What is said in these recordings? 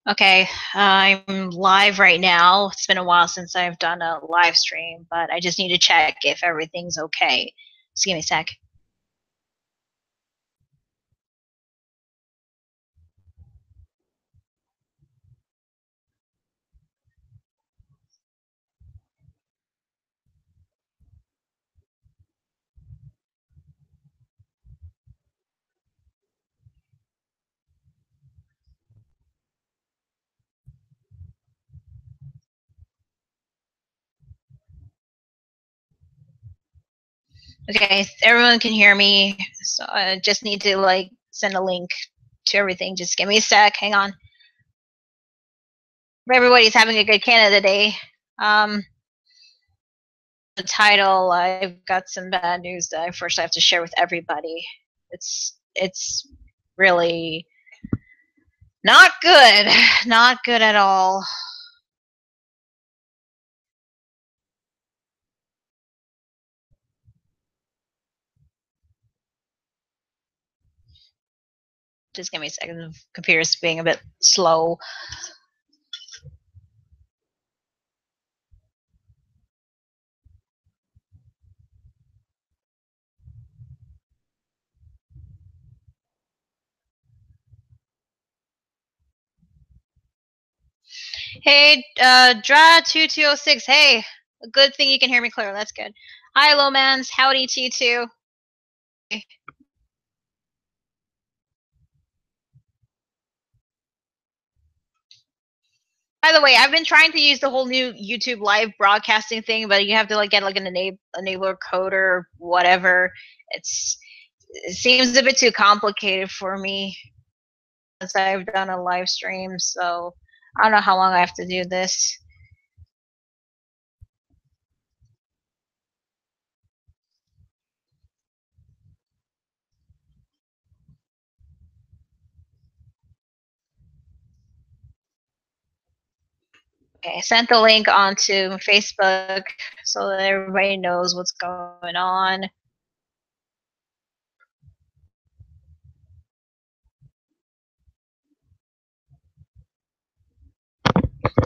Okay, I'm live right now. It's been a while since I've done a live stream, but I just need to check if everything's okay. Just give me a sec. Okay, everyone can hear me, so I just need to like send a link to everything. Just give me a sec. Hang on. Everybody's having a good Canada Day. The title, I've got some bad news that I first have to share with everybody. It's really not good. Not good at all. Just give me a second. The computer's being a bit slow. Hey, Dra2206. Hey, a good thing you can hear me clearly. That's good. Hi, Lomans. Howdy to you too. By the way, I've been trying to use the whole new YouTube live broadcasting thing, but you have to like get like an enabler code or whatever. It seems a bit too complicated for me since I've done a live stream, so I don't know how long I have to do this. Okay, I sent the link onto Facebook so that everybody knows what's going on.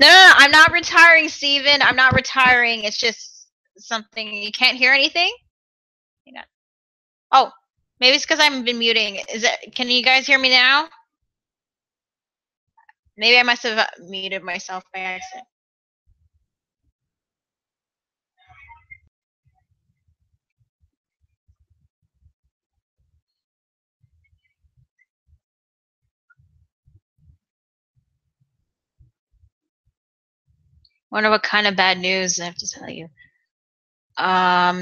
No, I'm not retiring, Steven. I'm not retiring. It's just something. You can't hear anything? Hang on. Oh, maybe it's because I've been muting. Is it? Can you guys hear me now? Maybe I must have muted myself by accident. Wonder what kind of bad news I have to tell you.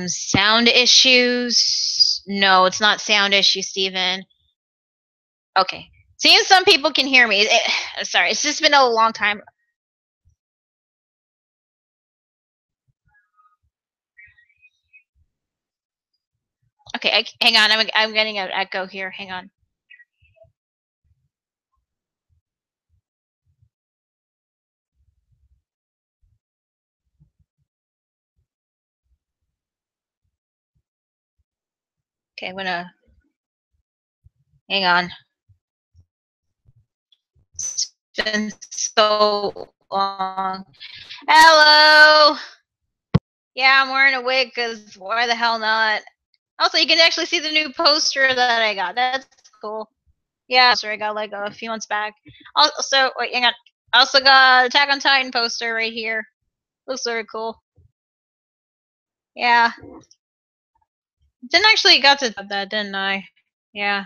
Sound issues. No, it's not sound issues, Steven. Okay. Seeing some people can hear me. Sorry, it's just been a long time. Okay, hang on. I'm getting an echo here. Hang on. Okay, I'm gonna hang on. It's been so long. Hello. Yeah, I'm wearing a wig because why the hell not? Also, you can actually see the new poster that I got. That's cool. Yeah, poster I got like a few months back. Also, wait, hang on. I also got Attack on Titan poster right here. Looks very cool. Yeah. Didn't actually got to that, didn't I? Yeah.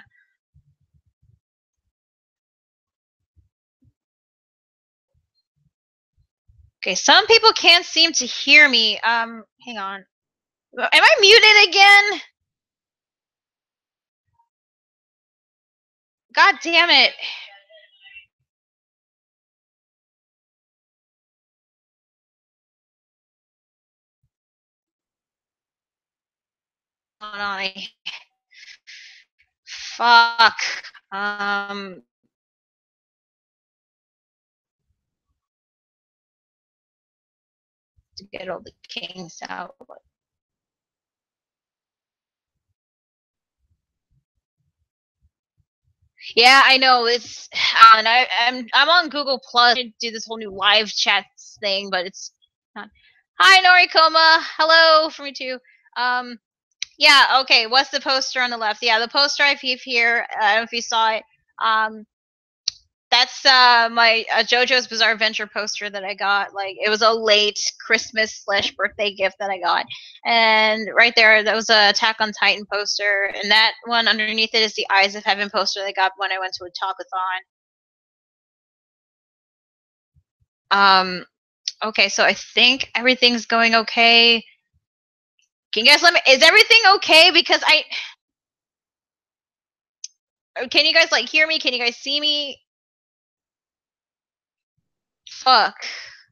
Okay, some people can't seem to hear me. Hang on. Am I muted again? God damn it. Hold on. Fuck. To get all the kings out. Yeah, I know it's and I'm on Google Plus to do this whole new live chats thing, but it's not. Hi Norikoma, hello for me too. Um, yeah, okay. What's the poster on the left? Yeah, the poster I have here. I don't know if you saw it. Um, that's my JoJo's Bizarre Adventure poster that I got. Like it was a late Christmas slash birthday gift that I got, and right there that was a Attack on Titan poster, and that one underneath it is the Eyes of Heaven poster that I got when I went to a talkathon. Okay, so I think everything's going okay. Can you guys let me? Is everything okay? Because can you guys like hear me? Can you guys see me? Fuck,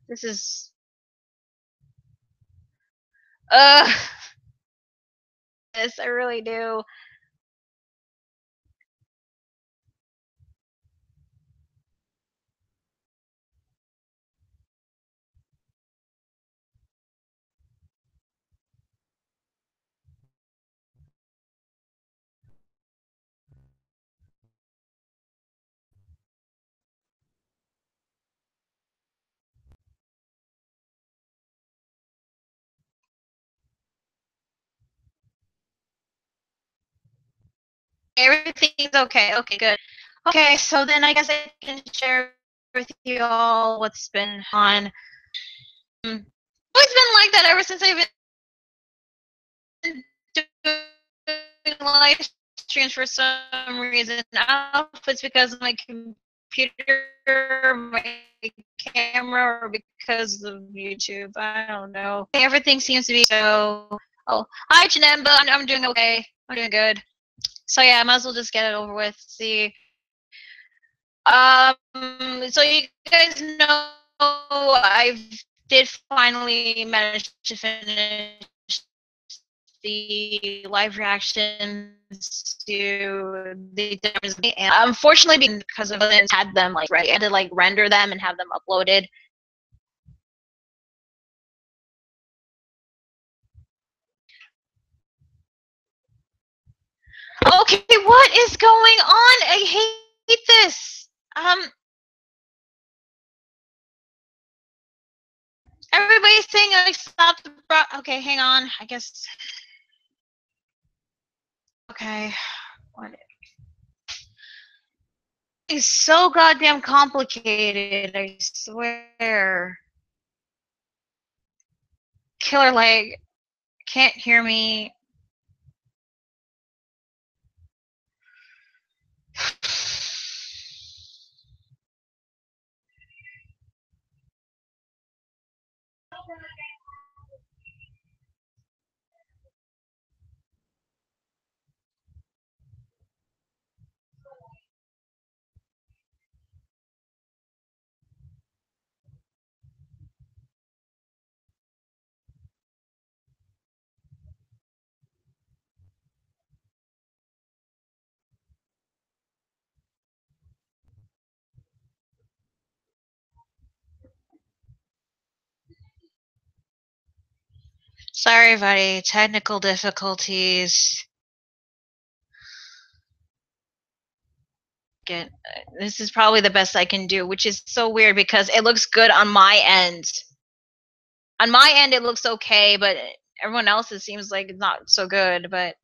this is ugh. Yes, I really do. Everything's okay. Okay, good. Okay, so then I guess I can share with you all what's been on. It's been like that ever since I've been doing live streams for some reason. I don't know if it's because of my computer, my camera, or because of YouTube. I don't know. Everything seems to be so. Oh, hi, Janemba. I'm doing okay. I'm doing good. So yeah, I might as well just get it over with. See. So you guys know I did finally manage to finish the live reactions to the and unfortunately because of it had them like ready, I had to like render them and have them uploaded. Okay, what is going on? I hate this. Everybody's saying like stop the okay, hang on. I guess okay. What is so goddamn complicated, I swear. Killer leg can't hear me. Sorry, buddy. Technical difficulties. This is probably the best I can do, which is so weird because it looks good on my end. On my end, it looks okay, but everyone else, it seems like it's not so good. But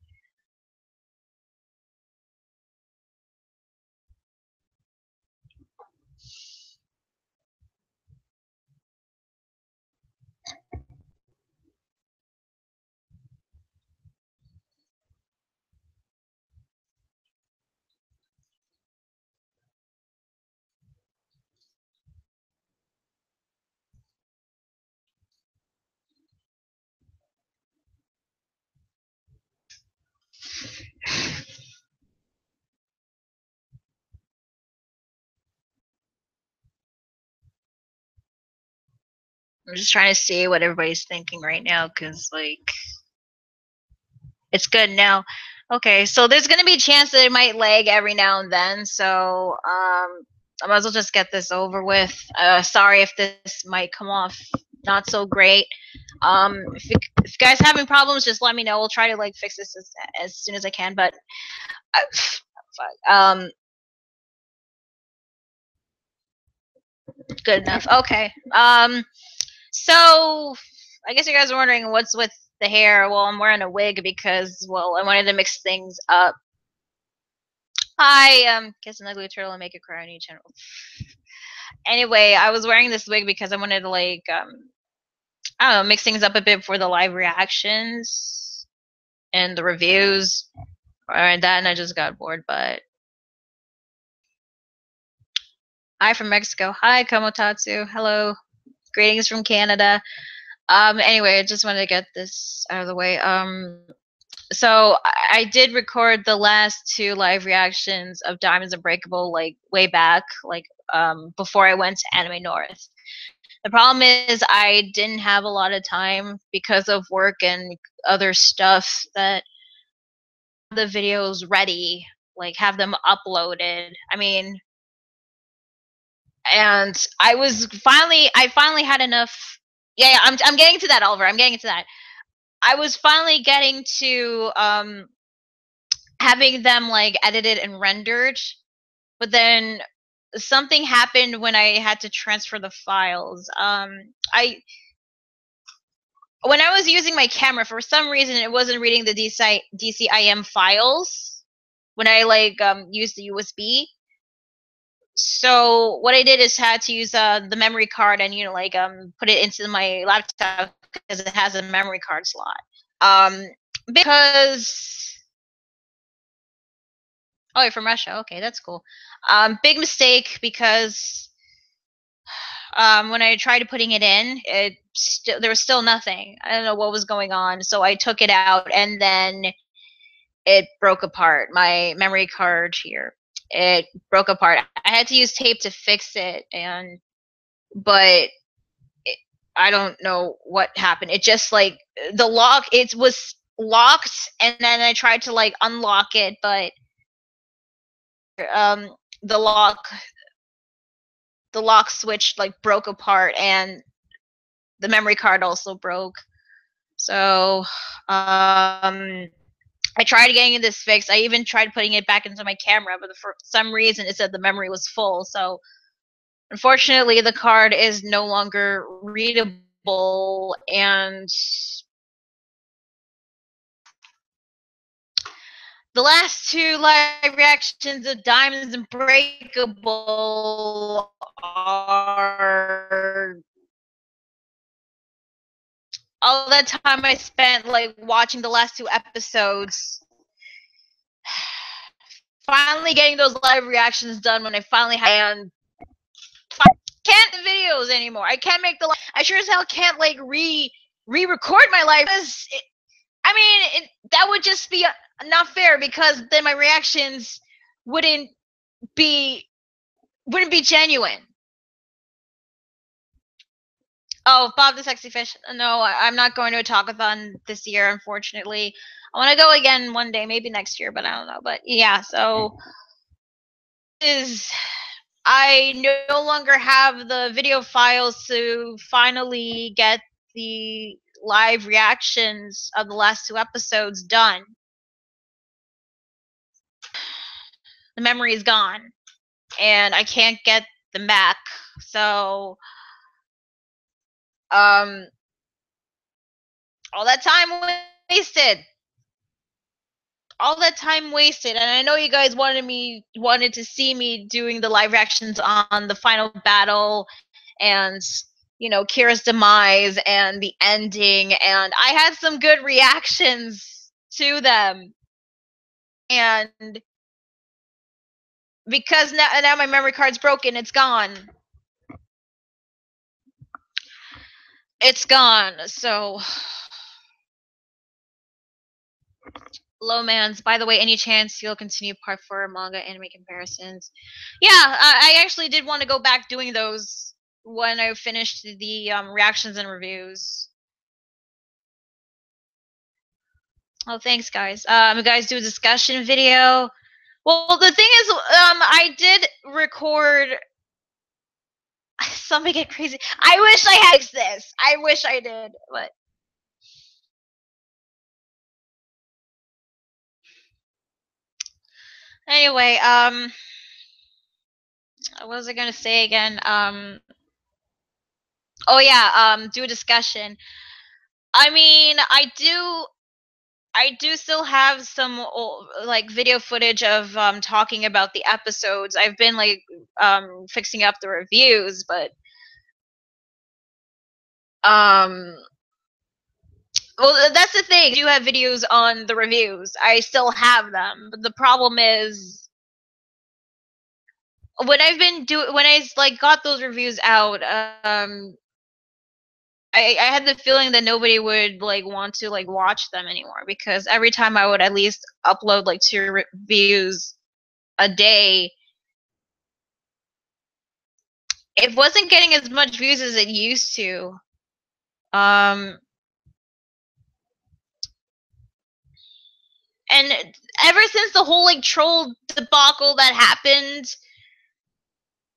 I'm just trying to see what everybody's thinking right now because, like, it's good now. Okay, so there's gonna be a chance that it might lag every now and then. So I might as well just get this over with. Sorry if this might come off not so great. If you guys having problems, just let me know. We'll try to like fix this as soon as I can. But Good enough. Okay. So I guess you guys are wondering what's with the hair. Well, I'm wearing a wig because, well, I wanted to mix things up. Hi, Kiss an Ugly Turtle and Make It Cry on each channel. Anyway, I was wearing this wig because I wanted to, like, I don't know, mix things up a bit for the live reactions and the reviews. And then I just got bored, but hi from Mexico. Hi, Komotatsu. Hello. Greetings from Canada. Anyway, I just wanted to get this out of the way. So I did record the last 2 live reactions of Diamonds Unbreakable, like, way back, like, before I went to Anime North. The problem is I didn't have a lot of time because of work and other stuff that the videos ready, like, have them uploaded. I mean, and I finally had enough. Yeah, I'm getting to that, Oliver. I'm getting to that. I was finally getting to having them, like, edited and rendered, but then something happened when I had to transfer the files. I When I was using my camera, for some reason it wasn't reading the DCIM files when I, like, used the USB. So what I did is had to use the memory card and, like, put it into my laptop because it has a memory card slot. Um, because oh, you're from Russia. Okay, that's cool. Big mistake because when I tried putting it in, there was still nothing. I don't know what was going on, so I took it out and then it broke apart. My memory card here, it broke apart. I had to use tape to fix it, but I don't know what happened. It just, like, the lock, it was locked, and then I tried to, like, unlock it, but um, the lock the lock switch, like, broke apart, and the memory card also broke. So I tried getting this fixed. I even tried putting it back into my camera, but for some reason it said the memory was full. So unfortunately, the card is no longer readable, and the last 2 live reactions of Diamonds Unbreakable are all that time I spent, like, watching the last 2 episodes. Finally getting those live reactions done when I finally had, and can't do videos anymore. I can't make the. I sure as hell can't, like, re-record my live. I mean, that would just be not fair because then my reactions wouldn't be genuine. Oh, Bob the Sexy Fish. No, I'm not going to a talkathon this year, unfortunately. I want to go again one day, maybe next year, but I don't know. But yeah, so I no longer have the video files to finally get the live reactions of the last 2 episodes done. The memory is gone, and I can't get them back. So, all that time wasted. All that time wasted, and I know you guys wanted to see me doing the live reactions on the final battle and, Kira's demise and the ending, and I had some good reactions to them. And because now my memory card's broken, it's gone. It's gone. So Lomans, by the way, any chance you'll continue part 4 manga anime comparisons? Yeah, I actually did want to go back doing those when I finished the reactions and reviews. Oh, thanks, guys. You guys do a discussion video. Well, the thing is, I did record. Somebody get crazy. I wish I had this. I wish I did, but anyway, what was I gonna say again? Oh yeah, do a discussion. I mean, I do still have some like video footage of talking about the episodes. I've been like fixing up the reviews, but um well, that's the thing. I do have videos on the reviews. I still have them, but the problem is when I like got those reviews out, I had the feeling that nobody would like want to like watch them anymore because every time I would at least upload like 2 reviews a day, it wasn't getting as much views as it used to. Um, and ever since the whole like troll debacle that happened,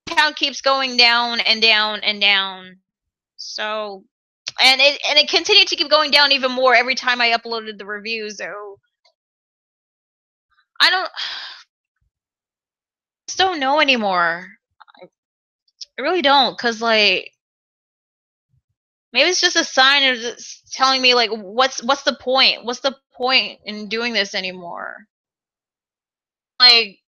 count keeps going down and down and down. So, and it continued to keep going down even more every time I uploaded the reviews. So I just don't know anymore. I really don't, cause like maybe it's just a sign of telling me like what's the point? What's the point in doing this anymore? Like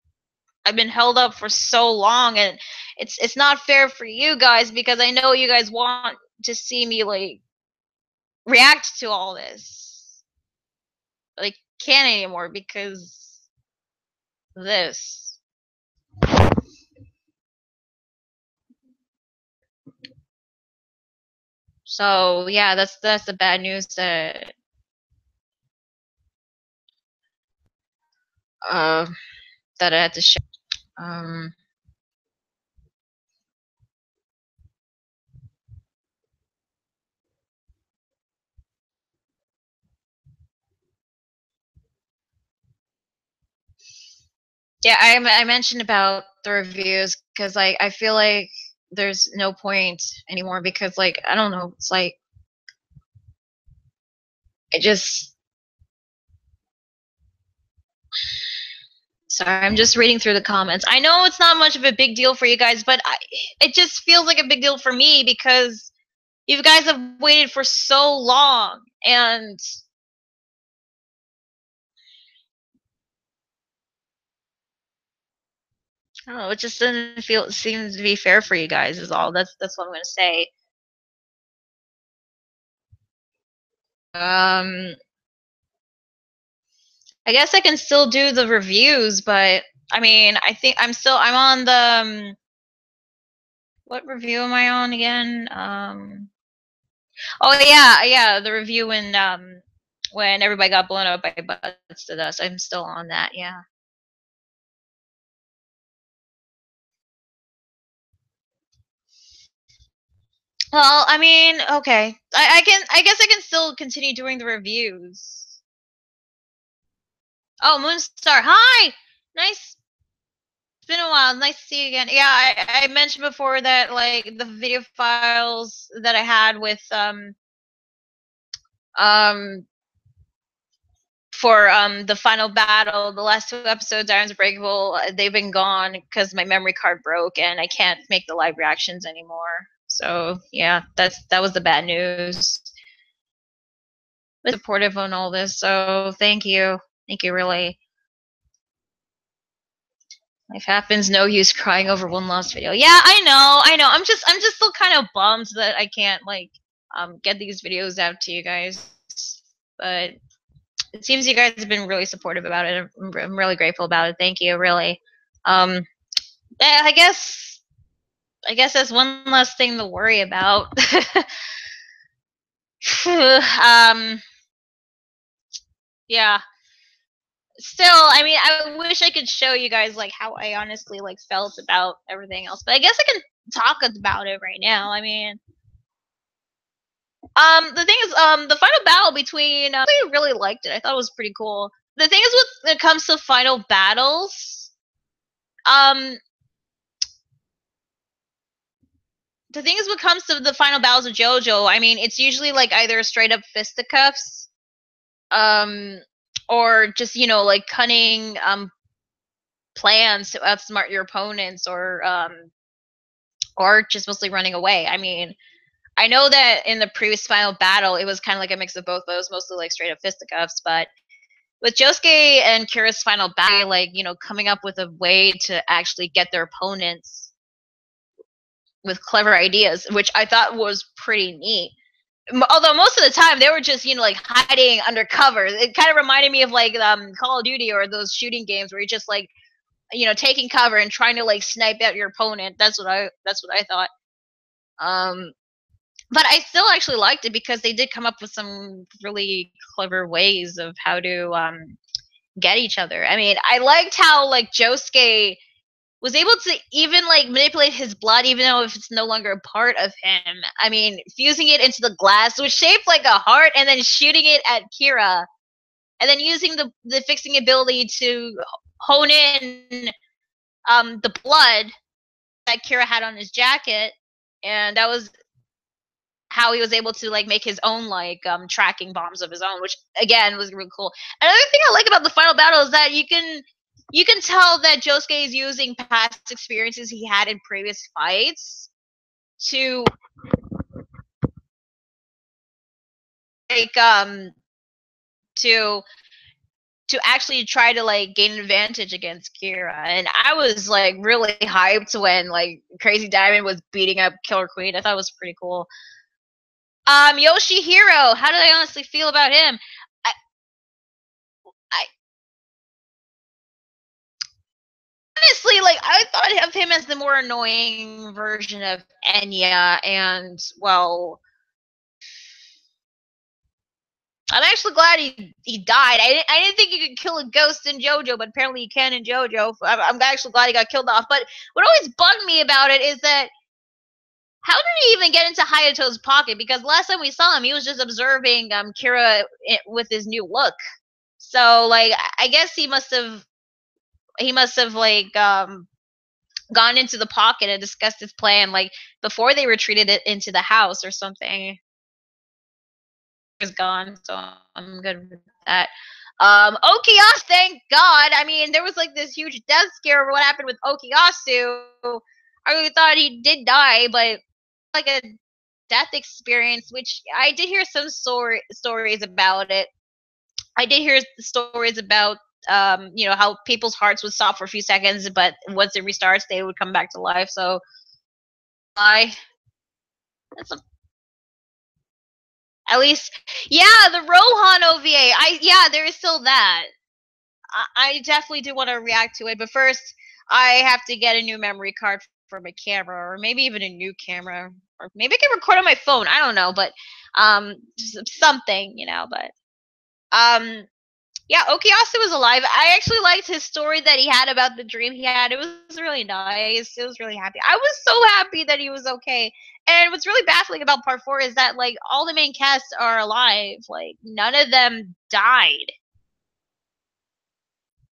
I've been held up for so long, and it's not fair for you guys because I know you guys want to see me like react to all this. But I can't anymore because of this. So yeah, that's the bad news uh that I had to share. Um yeah, I mentioned about the reviews because like I feel like there's no point anymore because like I don't know, it's like I just sorry, I'm just reading through the comments. I know it's not much of a big deal for you guys, but it just feels like a big deal for me because you guys have waited for so long, and I don't know, it just doesn't feel seems to be fair for you guys. Is all. That's what I'm gonna say. Um, I guess I can still do the reviews, but I mean, I think I'm on the what review am I on again? Oh yeah, the review when everybody got blown up by butts to dust. I'm still on that. Yeah. Well, I mean, okay. I guess I can still continue doing the reviews. Oh, Moonstar, hi. Nice. It's been a while. Nice to see you again. Yeah, I mentioned before that like the video files that I had with um for the final battle, the last 2 episodes, Irons Unbreakable, they've been gone because my memory card broke and I can't make the live reactions anymore. So yeah, that was the bad news. But supportive on all this, so thank you really. Life happens. No use crying over one lost video. Yeah, I know. I'm just still kind of bummed that I can't like get these videos out to you guys. But it seems you guys have been really supportive about it. I'm really grateful about it. Thank you, really. Um, yeah, I guess that's one less thing to worry about. Yeah. Still, I mean, I wish I could show you guys like how I honestly like felt about everything else, but I guess I can talk about it right now. I mean, the thing is, the final battle between, I really liked it. I thought it was pretty cool. The thing is, when it comes to final battles, um, the thing is, when it comes to the final battles of JoJo, I mean, it's usually like either straight up fisticuffs, um, or just like cunning plans to outsmart your opponents, or just mostly running away. I mean, I know that in the previous final battle, it was kind of like a mix of both, but it was mostly like straight up fisticuffs. But with Josuke and Kira's final battle, like, you know, coming up with a way to actually get their opponents with clever ideas, which I thought was pretty neat. Although most of the time they were just, you know, like hiding under cover. It kind of reminded me of like Call of Duty or those shooting games where you're just like, you know, taking cover and trying to like snipe out your opponent. That's what I thought. But I still actually liked it because they did come up with some really clever ways of how to get each other. I mean, I liked how like Josuke was able to even like manipulate his blood even though if it's no longer a part of him. I mean, fusing it into the glass, which shaped like a heart, and then shooting it at Kira, and then using the fixing ability to hone in the blood that Kira had on his jacket, and that was how he was able to like make his own like tracking bombs of his own, which again was really cool. Another thing I like about the final battle is that you can tell that Josuke is using past experiences he had in previous fights to like to actually try to like gain an advantage against Kira. And I was like really hyped when like Crazy Diamond was beating up Killer Queen. I thought it was pretty cool. Yoshihiro, how did I honestly feel about him? I honestly, like, I thought of him as the more annoying version of Enya, and well, I'm actually glad he died. I didn't think you could kill a ghost in JoJo, but apparently you can in JoJo. I'm actually glad he got killed off. But what always bugged me about it is that how did he even get into Hayato's pocket? Because last time we saw him, he was just observing Kira with his new look. So like, I guess he must have like gone into the pocket and discussed his plan like before they retreated it into the house or something. Is gone, so I'm good with that. Okuyasu, thank God. I mean, there was like this huge death scare over what happened with Okuyasu. I really thought he did die, but like a death experience, which I did hear some stories about it. I did hear stories about you know, how people's hearts would stop for a few seconds, but once it restarts, they would come back to life. So I that's a, at least, yeah, the Rohan OVA. Yeah, there is still that. I definitely do want to react to it, but first I have to get a new memory card for my camera, or maybe even a new camera, or maybe I can record on my phone. I don't know, but something, you know. But yeah, Okuyasu was alive. I actually liked his story that he had about the dream he had. It was really nice. It was really happy. I was so happy that he was okay. And what's really baffling about part 4 is that like all the main cast are alive. Like none of them died.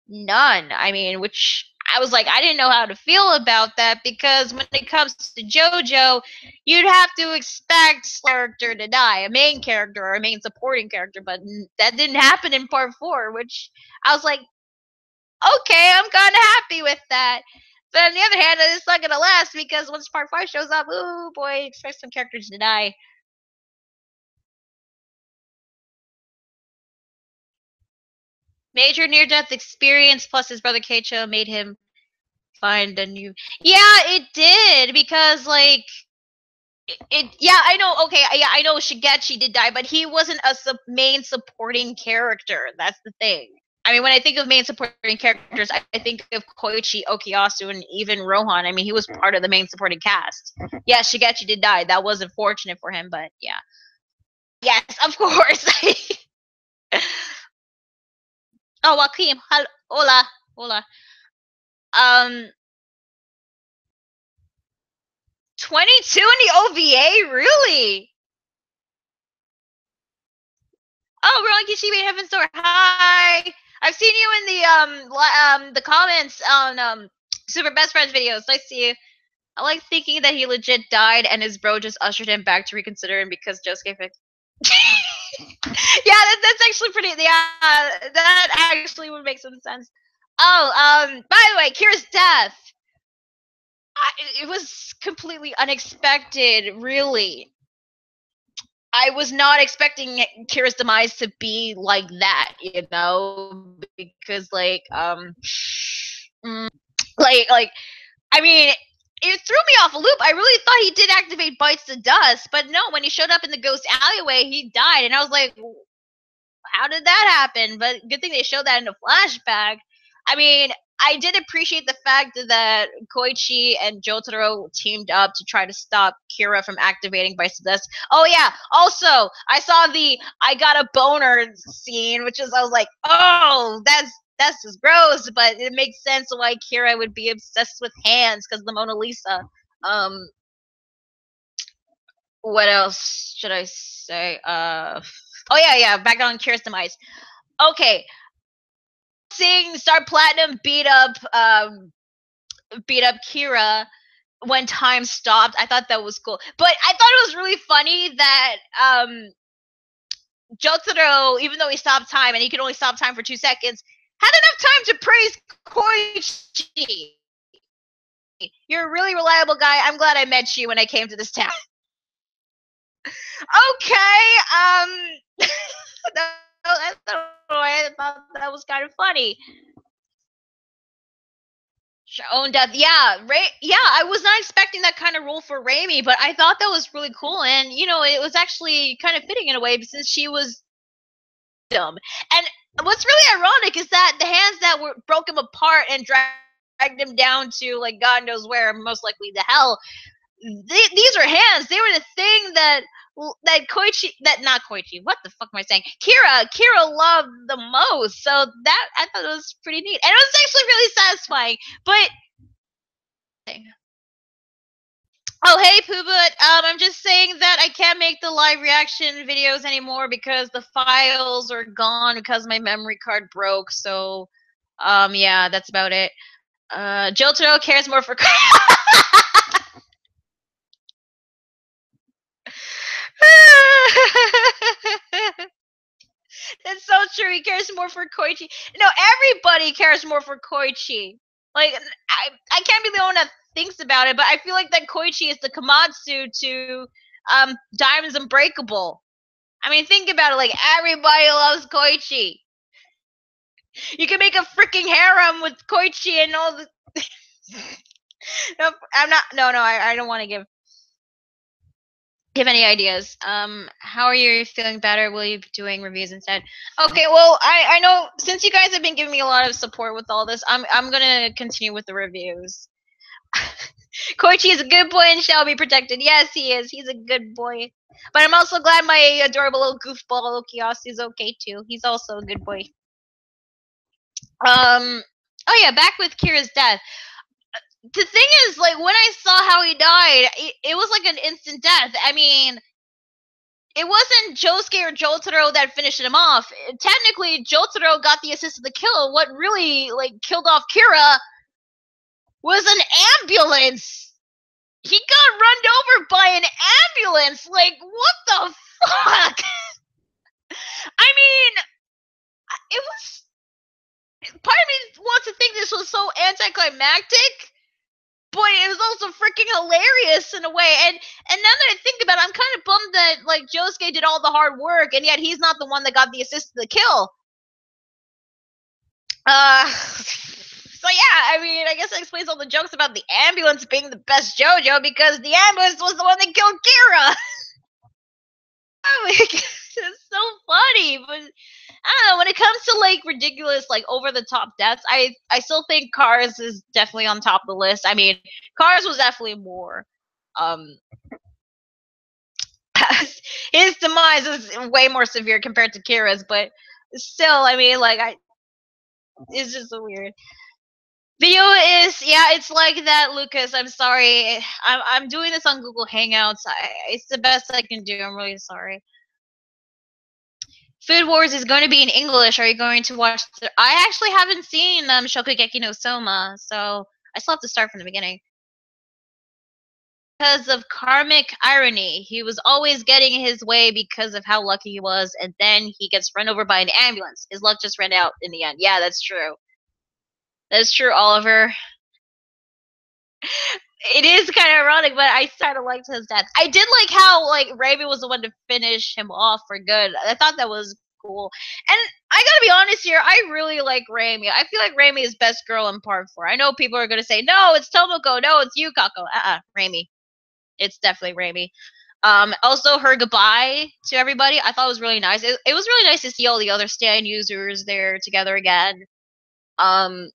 None. I mean, which I was like, I didn't know how to feel about that because when it comes to JoJo, you'd have to expect a character to die, a main character or a main supporting character, but that didn't happen in part 4, which I was like, okay, I'm kind of happy with that. But on the other hand, it's not gonna last because once part 5 shows up, oh boy, expect some characters to die. Major near-death experience plus his brother Keicho made him find a new. Yeah, it did because like yeah, I know. Okay, yeah, I know Shigechi did die, but he wasn't a main supporting character. That's the thing. I mean, when I think of main supporting characters, I think of Koichi, Okuyasu, and even Rohan. I mean, he was part of the main supporting cast. Yeah, Shigechi did die. That was unfortunate for him, but yeah. Yes, of course. Oh, Joaquim. Hola. Hola. Um, 22 in the OVA? Really? Oh, Rowan Kishibe Heaven Store. Hi. I've seen you in the comments on Super Best Friends videos. Nice to see you. I like thinking that he legit died and his bro just ushered him back to reconsider him because Josuke fixed. Yeah, that's actually pretty. Yeah, that actually would make some sense. Oh, by the way, Kira's death. It was completely unexpected, really. I was not expecting Kira's demise to be like that, because like I mean, it threw me off a loop. I really thought he did activate Bites to Dust, but no, when he showed up in the ghost alleyway, he died, and I was like, how did that happen? But good thing they showed that in the flashback. I mean, I did appreciate the fact that Koichi and Jotaro teamed up to try to stop Kira from activating Bites to Dust. Oh yeah, also, I saw the I got a boner scene, which is, I was like, oh, that's just gross, but it makes sense why Kira would be obsessed with hands because the Mona Lisa. What else should I say? Oh yeah, back on Kira's demise. Okay, seeing Star Platinum beat up Kira when time stopped, I thought that was cool. But I thought it was really funny that Jotaro, even though he stopped time and he could only stop time for 2 seconds, had enough time to praise Koichi. You're a really reliable guy. I'm glad I met you when I came to this town. Okay, I thought that was kind of funny. Own death, yeah, yeah. I was not expecting that kind of role for Raimi, but I thought that was really cool, and it was actually kind of fitting in a way since she was dumb. And what's really ironic is that the hands that broke him apart and dragged him down to like God knows where, most likely to hell. These are hands. They were the thing that Koichi, not Koichi. What the fuck am I saying? Kira loved the most. So that, I thought it was pretty neat, and it was actually really satisfying. But oh hey Poobut, I'm just saying that I can't make the live reaction videos anymore because the files are gone because my memory card broke. So yeah, that's about it. Jotaro cares more for That's so true. He cares more for Koichi. No, everybody cares more for Koichi. Like, I can't be the only one that thinks about it, but I feel like that Koichi is the Komatsu to Diamonds Unbreakable. I mean, think about it. Like, everybody loves Koichi. You can make a freaking harem with Koichi and all the. No, I'm not. No, I don't want to give any ideas. How are you feeling better? Will you be doing reviews instead? Okay, well, I know since you guys have been giving me a lot of support with all this, I'm gonna continue with the reviews. Koichi is a good boy and shall be protected. Yes, he is. He's a good boy. But I'm also glad my adorable little goofball Okiyasu is okay too. He's also a good boy. Oh yeah, back with Kira's death. The thing is, like, when I saw how he died, it was like an instant death. I mean, it wasn't Josuke or Jotaro that finished him off. Technically, Jotaro got the assist of the kill. What really killed off Kira was an ambulance. He got run over by an ambulance. Like, what the fuck? I mean, it was. Part of me wants to think this was so anticlimactic, but it was also freaking hilarious in a way. And now that I think about it, I'm kind of bummed that Josuke did all the hard work, and yet he's not the one that got the assist to the kill. So yeah, I mean, I guess that explains all the jokes about the ambulance being the best JoJo because the ambulance was the one that killed Kira. Oh my god, it's so funny, but I don't know. When it comes to ridiculous, over the top deaths, I still think Cars is definitely on top of the list. I mean, Cars was definitely more. His demise is way more severe compared to Kira's, but still, I mean, it's just so weird. Video is, yeah, it's like that, Lucas. I'm sorry. I'm doing this on Google Hangouts. It's the best I can do. I'm really sorry. Food Wars is going to be in English. Are you going to watch? I actually haven't seen Shokugeki no Soma, so I still have to start from the beginning. Because of karmic irony, he was always getting his way because of how lucky he was, and then he gets run over by an ambulance. His luck just ran out in the end. Yeah, that's true. That's true, Oliver. it is kind of ironic, but I kind of liked his death. I did like how like Raimi was the one to finish him off for good. I thought that was cool. And I gotta be honest here, I really like Raimi. I feel like Raimi is best girl in part 4. I know people are gonna say, no, it's Tomoko, no, it's Yukako. Raimi. It's definitely Raimi. Also, her goodbye to everybody, I thought was really nice. It was really nice to see all the other stand users there together again. But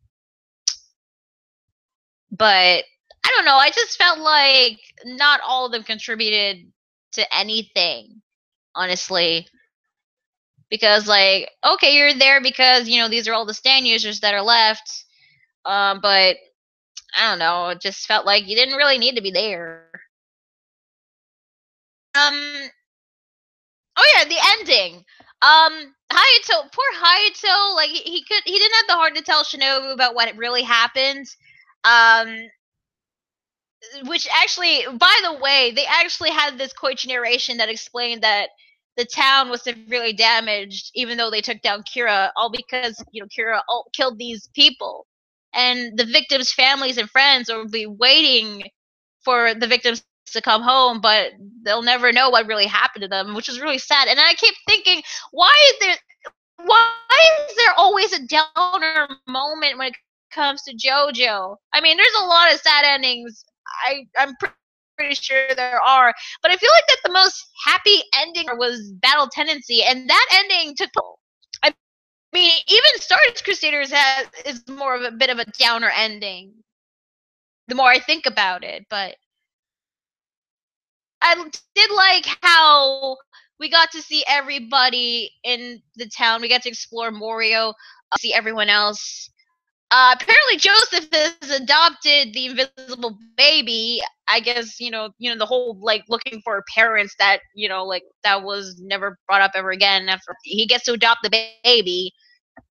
I don't know. I just felt like not all of them contributed to anything, honestly. Because, like, okay, you're there because, you know, these are all the stand users that are left. But I don't know. It just felt like you didn't really need to be there. Oh yeah, the ending. Hayato, poor Hayato, like he didn't have the heart to tell Shinobu about what really happened. Which actually, by the way, they actually had this Koichi narration that explained that the town was severely damaged, even though they took down Kira, all because, you know, Kira killed these people, and the victims' families and friends will be waiting for the victims to come home, but they'll never know what really happened to them, which is really sad. And I keep thinking, why is there always a downer moment when it comes to JoJo? I mean, there's a lot of sad endings. I'm pretty sure there are, but I feel like that the most happy ending was Battle Tendency, and that ending took. I mean, even Stardust Crusaders is more of a bit of a downer ending. The more I think about it, but I did like how we got to see everybody in the town. We got to explore Morio, see everyone else. Apparently, Joseph has adopted the invisible baby. I guess the whole like looking for parents that like that was never brought up ever again. After he gets to adopt the baby,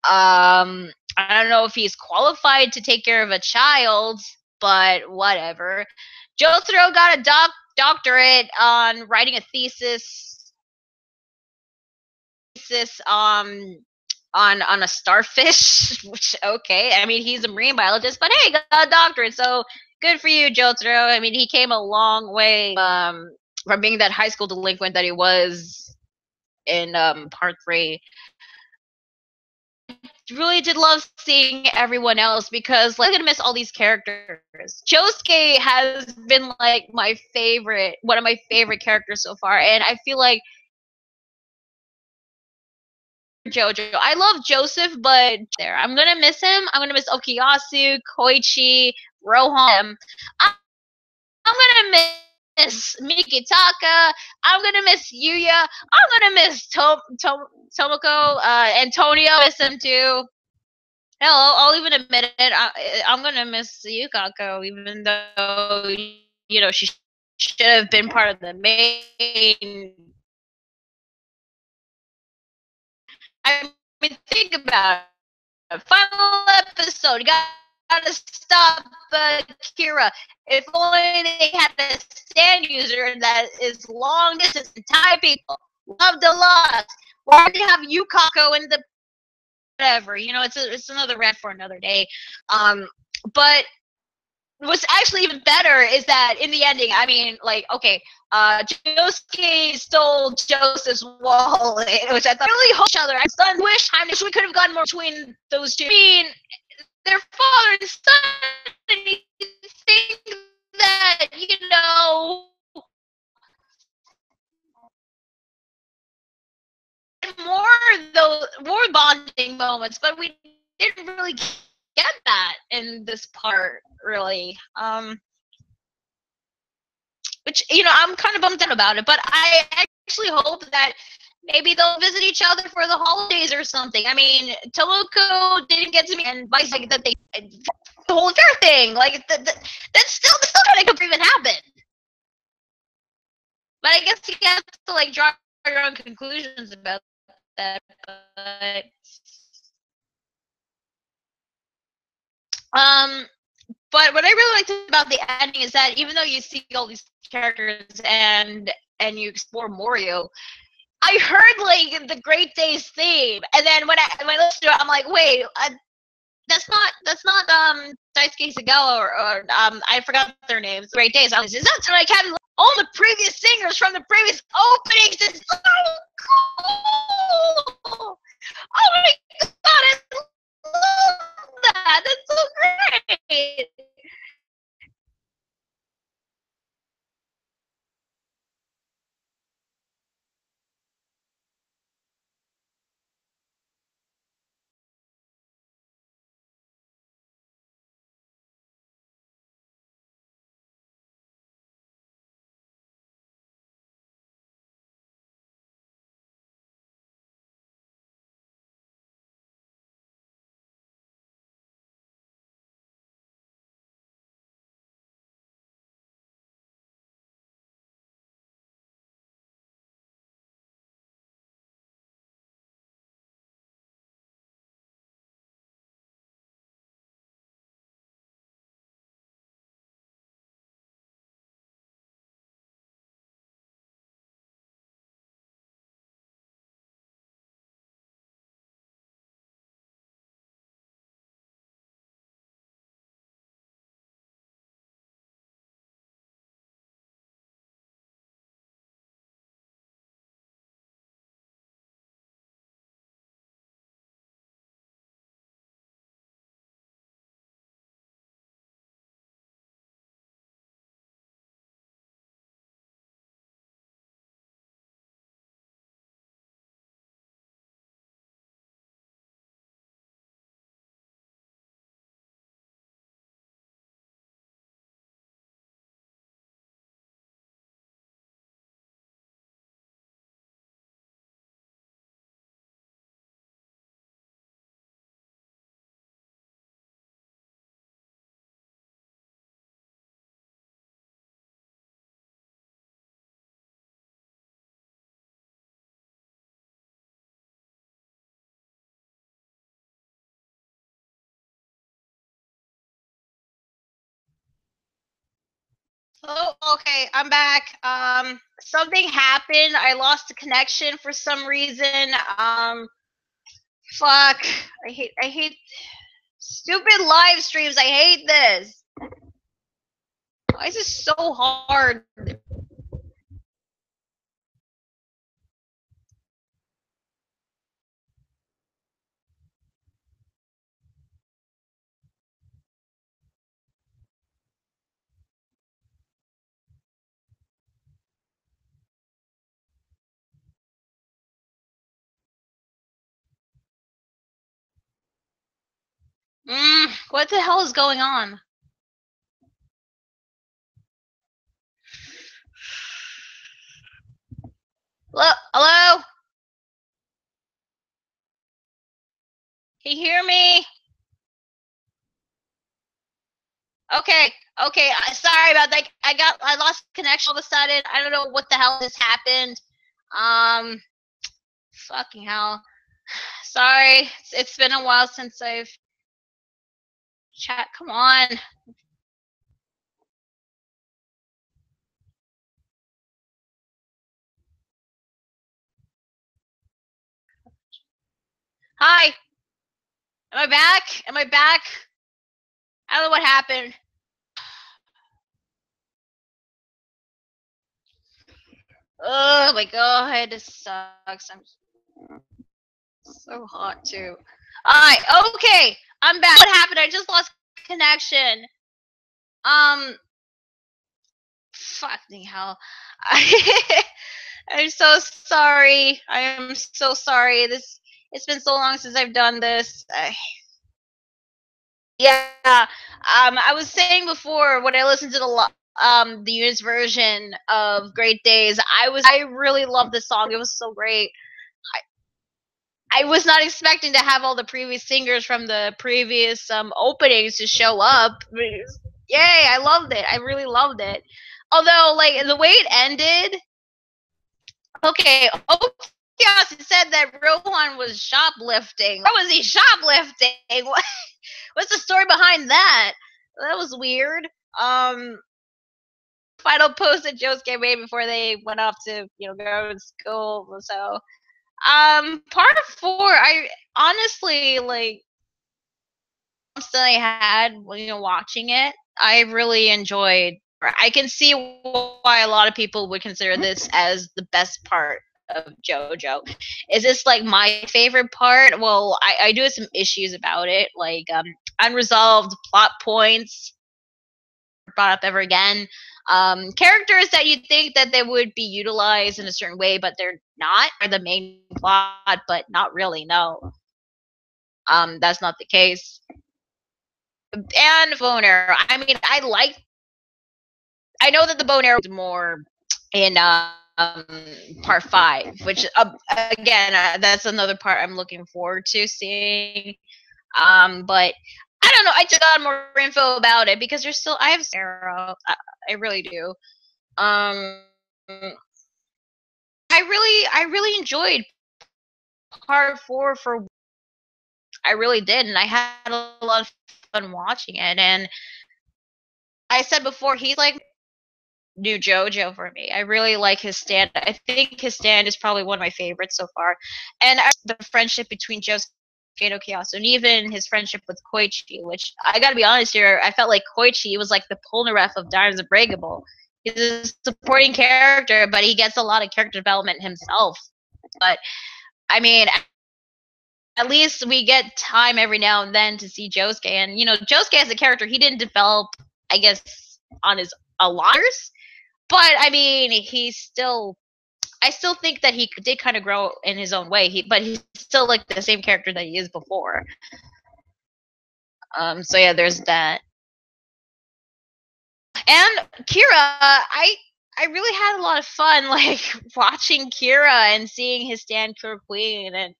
I don't know if he's qualified to take care of a child, but whatever. Jotaro got a doctorate on writing a thesis on a starfish, which okay. I mean, he's a marine biologist, but hey, got a doctorate, so good for you, Jotaro. I mean, he came a long way from being that high school delinquent that he was in part 3. Really did love seeing everyone else because like, I'm gonna miss all these characters. Josuke has been like one of my favorite characters so far, and I feel like JoJo. I love Joseph, but there, I'm gonna miss him. I'm gonna miss Okuyasu, Koichi, Rohan. I'm gonna miss Mikitaka. I'm gonna miss Yuya. I'm gonna miss Tomoko. Antonio, miss him too. Hello, I'll even admit it. I'm gonna miss Yukako, even though she should have been part of the main. I mean, think about it. Final episode. You gotta stop Kira. If only they had a stand user that is long distance and tie people. Loved a lot. Why do you have Yukako in the whatever? It's another rant for another day. But what's actually even better is that in the ending, I mean, like, okay, Josuke stole Joseph's wallet, which I thought really hope each other. I son wish we could have gotten more between those two. I mean, their father and son, and you think that more bonding moments, but we didn't really get that in this part, really. Which I'm kind of bummed out about it, but I actually hope that maybe they'll visit each other for the holidays or something. I mean, Tomoko didn't get to me, and Vice like that they the whole affair thing, like that's still not going to even happen. But I guess you have to like draw your own conclusions about that. But what I really liked about the ending is that even though you see all these characters and you explore Morio, I heard like the Great Days theme, and then when I listened to it, I'm like, wait, That's not Daisuke Sagawa or I forgot their names. Great Days. Is that like having all the previous singers from the previous openings? Is so cool. Oh my god, I love that. That's so great. Oh, okay, I'm back. Something happened. I lost the connection for some reason. Fuck. I hate stupid live streams. I hate this. Why is this so hard? What the hell is going on? Hello? Can you hear me? Okay, okay. Sorry about that. I lost connection all of a sudden. I don't know what the hell just happened. Fucking hell. Sorry. It's been a while since I've chat. Come on. Hi. Am I back? Am I back? I don't know what happened. Oh my god, this sucks. I'm so hot too. Alright, okay. I'm back. What happened? I just lost connection. Fucking hell. I'm so sorry. I am so sorry. It's been so long since I've done this. Yeah. I was saying before when I listened to the Unit's version of Great Days, I really loved this song. It was so great. I was not expecting to have all the previous singers from the previous openings to show up. Yay, I loved it. I really loved it. Although, like, the way it ended, okay, Okias said that Rohan was shoplifting. Why was he shoplifting? What's the story behind that? That was weird. Final post that Josuke made before they went off to, go to school. So, part 4, I honestly, like, that I had, watching it, I really enjoyed. I can see why a lot of people would consider this as the best part of JoJo. Is this like my favorite part? Well, I do have some issues about it, like unresolved plot points brought up ever again. Characters that you think that they would be utilized in a certain way, but they're not, are the main plot, but not really. No, that's not the case. And bone arrow. I mean, I know that the bone arrow is more in part 5, which again, that's another part I'm looking forward to seeing. But I don't know. I just got more info about it because I have arrow. I really do. I really enjoyed part 4 for. I really did, and I had a lot of fun watching it. And I said before, he's like new JoJo for me. I really like his stand. I think his stand is probably one of my favorites so far. And the friendship between Josuke and Okuyasu, and even his friendship with Koichi, which I gotta be honest here, I felt like Koichi was like the Polnareff of Diamonds Unbreakable. He's a supporting character, but he gets a lot of character development himself. But I mean, at least we get time every now and then to see Josuke. And Josuke as a character, he didn't develop, I guess, on his a lot. But I mean, I still think that he did kind of grow in his own way. But he's still like the same character that he is before. So yeah, there's that. And Kira, I really had a lot of fun like watching Kira and seeing his stand Kira Queen, and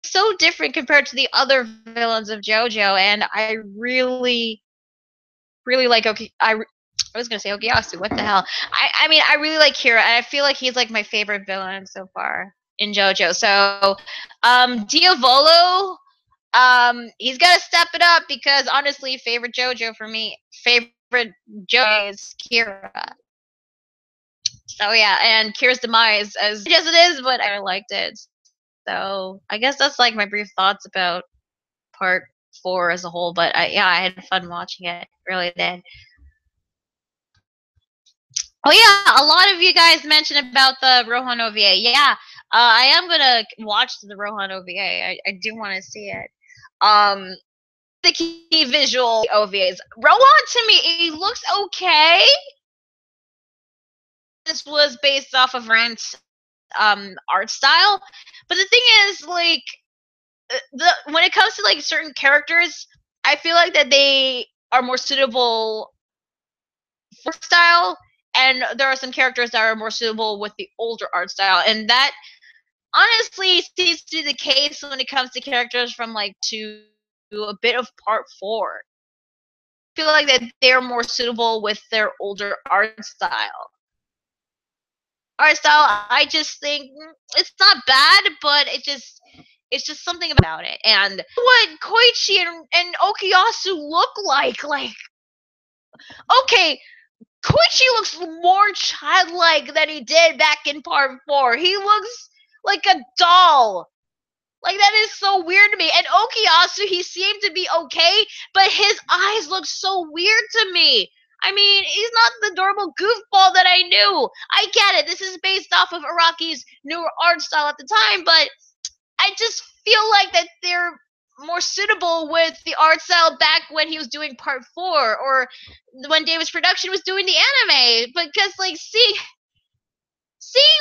so different compared to the other villains of JoJo. And I really like I was gonna say Okuyasu. What the hell? I mean, I really like Kira, and I feel like he's like my favorite villain so far in JoJo. So, Diavolo, he's gotta step it up because honestly, favorite JoJo for me, favorite JoJo is Kira. So yeah, and Kira's demise, as it is, but I liked it. So I guess that's like my brief thoughts about part 4 as a whole. But I had fun watching it. Really did. Oh yeah, a lot of you guys mentioned about the Rohan OVA. Yeah, I am gonna watch the Rohan OVA. I do want to see it. The key visual OVAs. Rohan to me, he looks okay. This was based off of Rent's art style, but the thing is, like, when it comes to like certain characters, I feel like that they are more suitable for style, and there are some characters that are more suitable with the older art style, and that honestly seems to be the case when it comes to characters from like to a bit of part 4. I feel like that they're more suitable with their older art style. I just think it's not bad, but it's just something about it. And what Koichi and Okuyasu look like okay, Koichi looks more childlike than he did back in part 4. He looks like a doll. Like, that is so weird to me. And Okuyasu, he seemed to be okay, but his eyes look so weird to me. I mean, he's not the adorable goofball that I knew. I get it. This is based off of Araki's newer art style at the time, but I just feel like that they're more suitable with the art style back when he was doing part 4, or when David's production was doing the anime. Because, like, seeing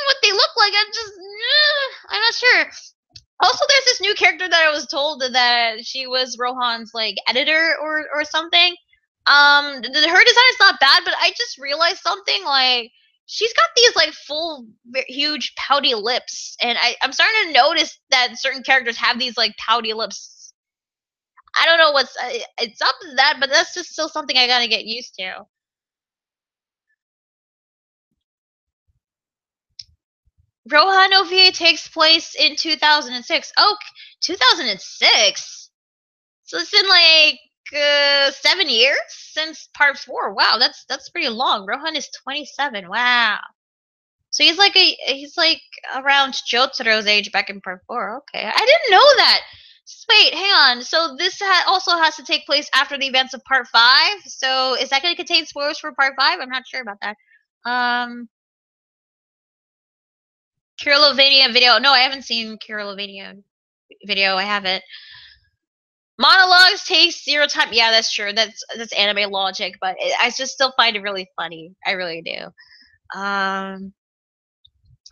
what they look like, I'm not sure. Also, there's this new character that I was told that she was Rohan's like editor or something. Her design is not bad, but I just realized something. Like, she's got these like full, huge pouty lips, and I'm starting to notice that certain characters have these like pouty lips. I don't know what's it's up to that, but that's just still something I gotta get used to. Rohan OVA takes place in 2006. Oh, 2006. So it's been like 7 years since part 4. Wow, that's pretty long. Rohan is 27. Wow. So he's like around Jotaro's age back in part 4. Okay, I didn't know that. Wait, hang on. So this also has to take place after the events of Part 5. So is that going to contain spoilers for Part 5? I'm not sure about that. Kira Lovania video. No, I haven't seen Kira Lovania video. I haven't. Monologues takes 0 time. Yeah, that's true. That's anime logic, but I just still find it really funny. I really do.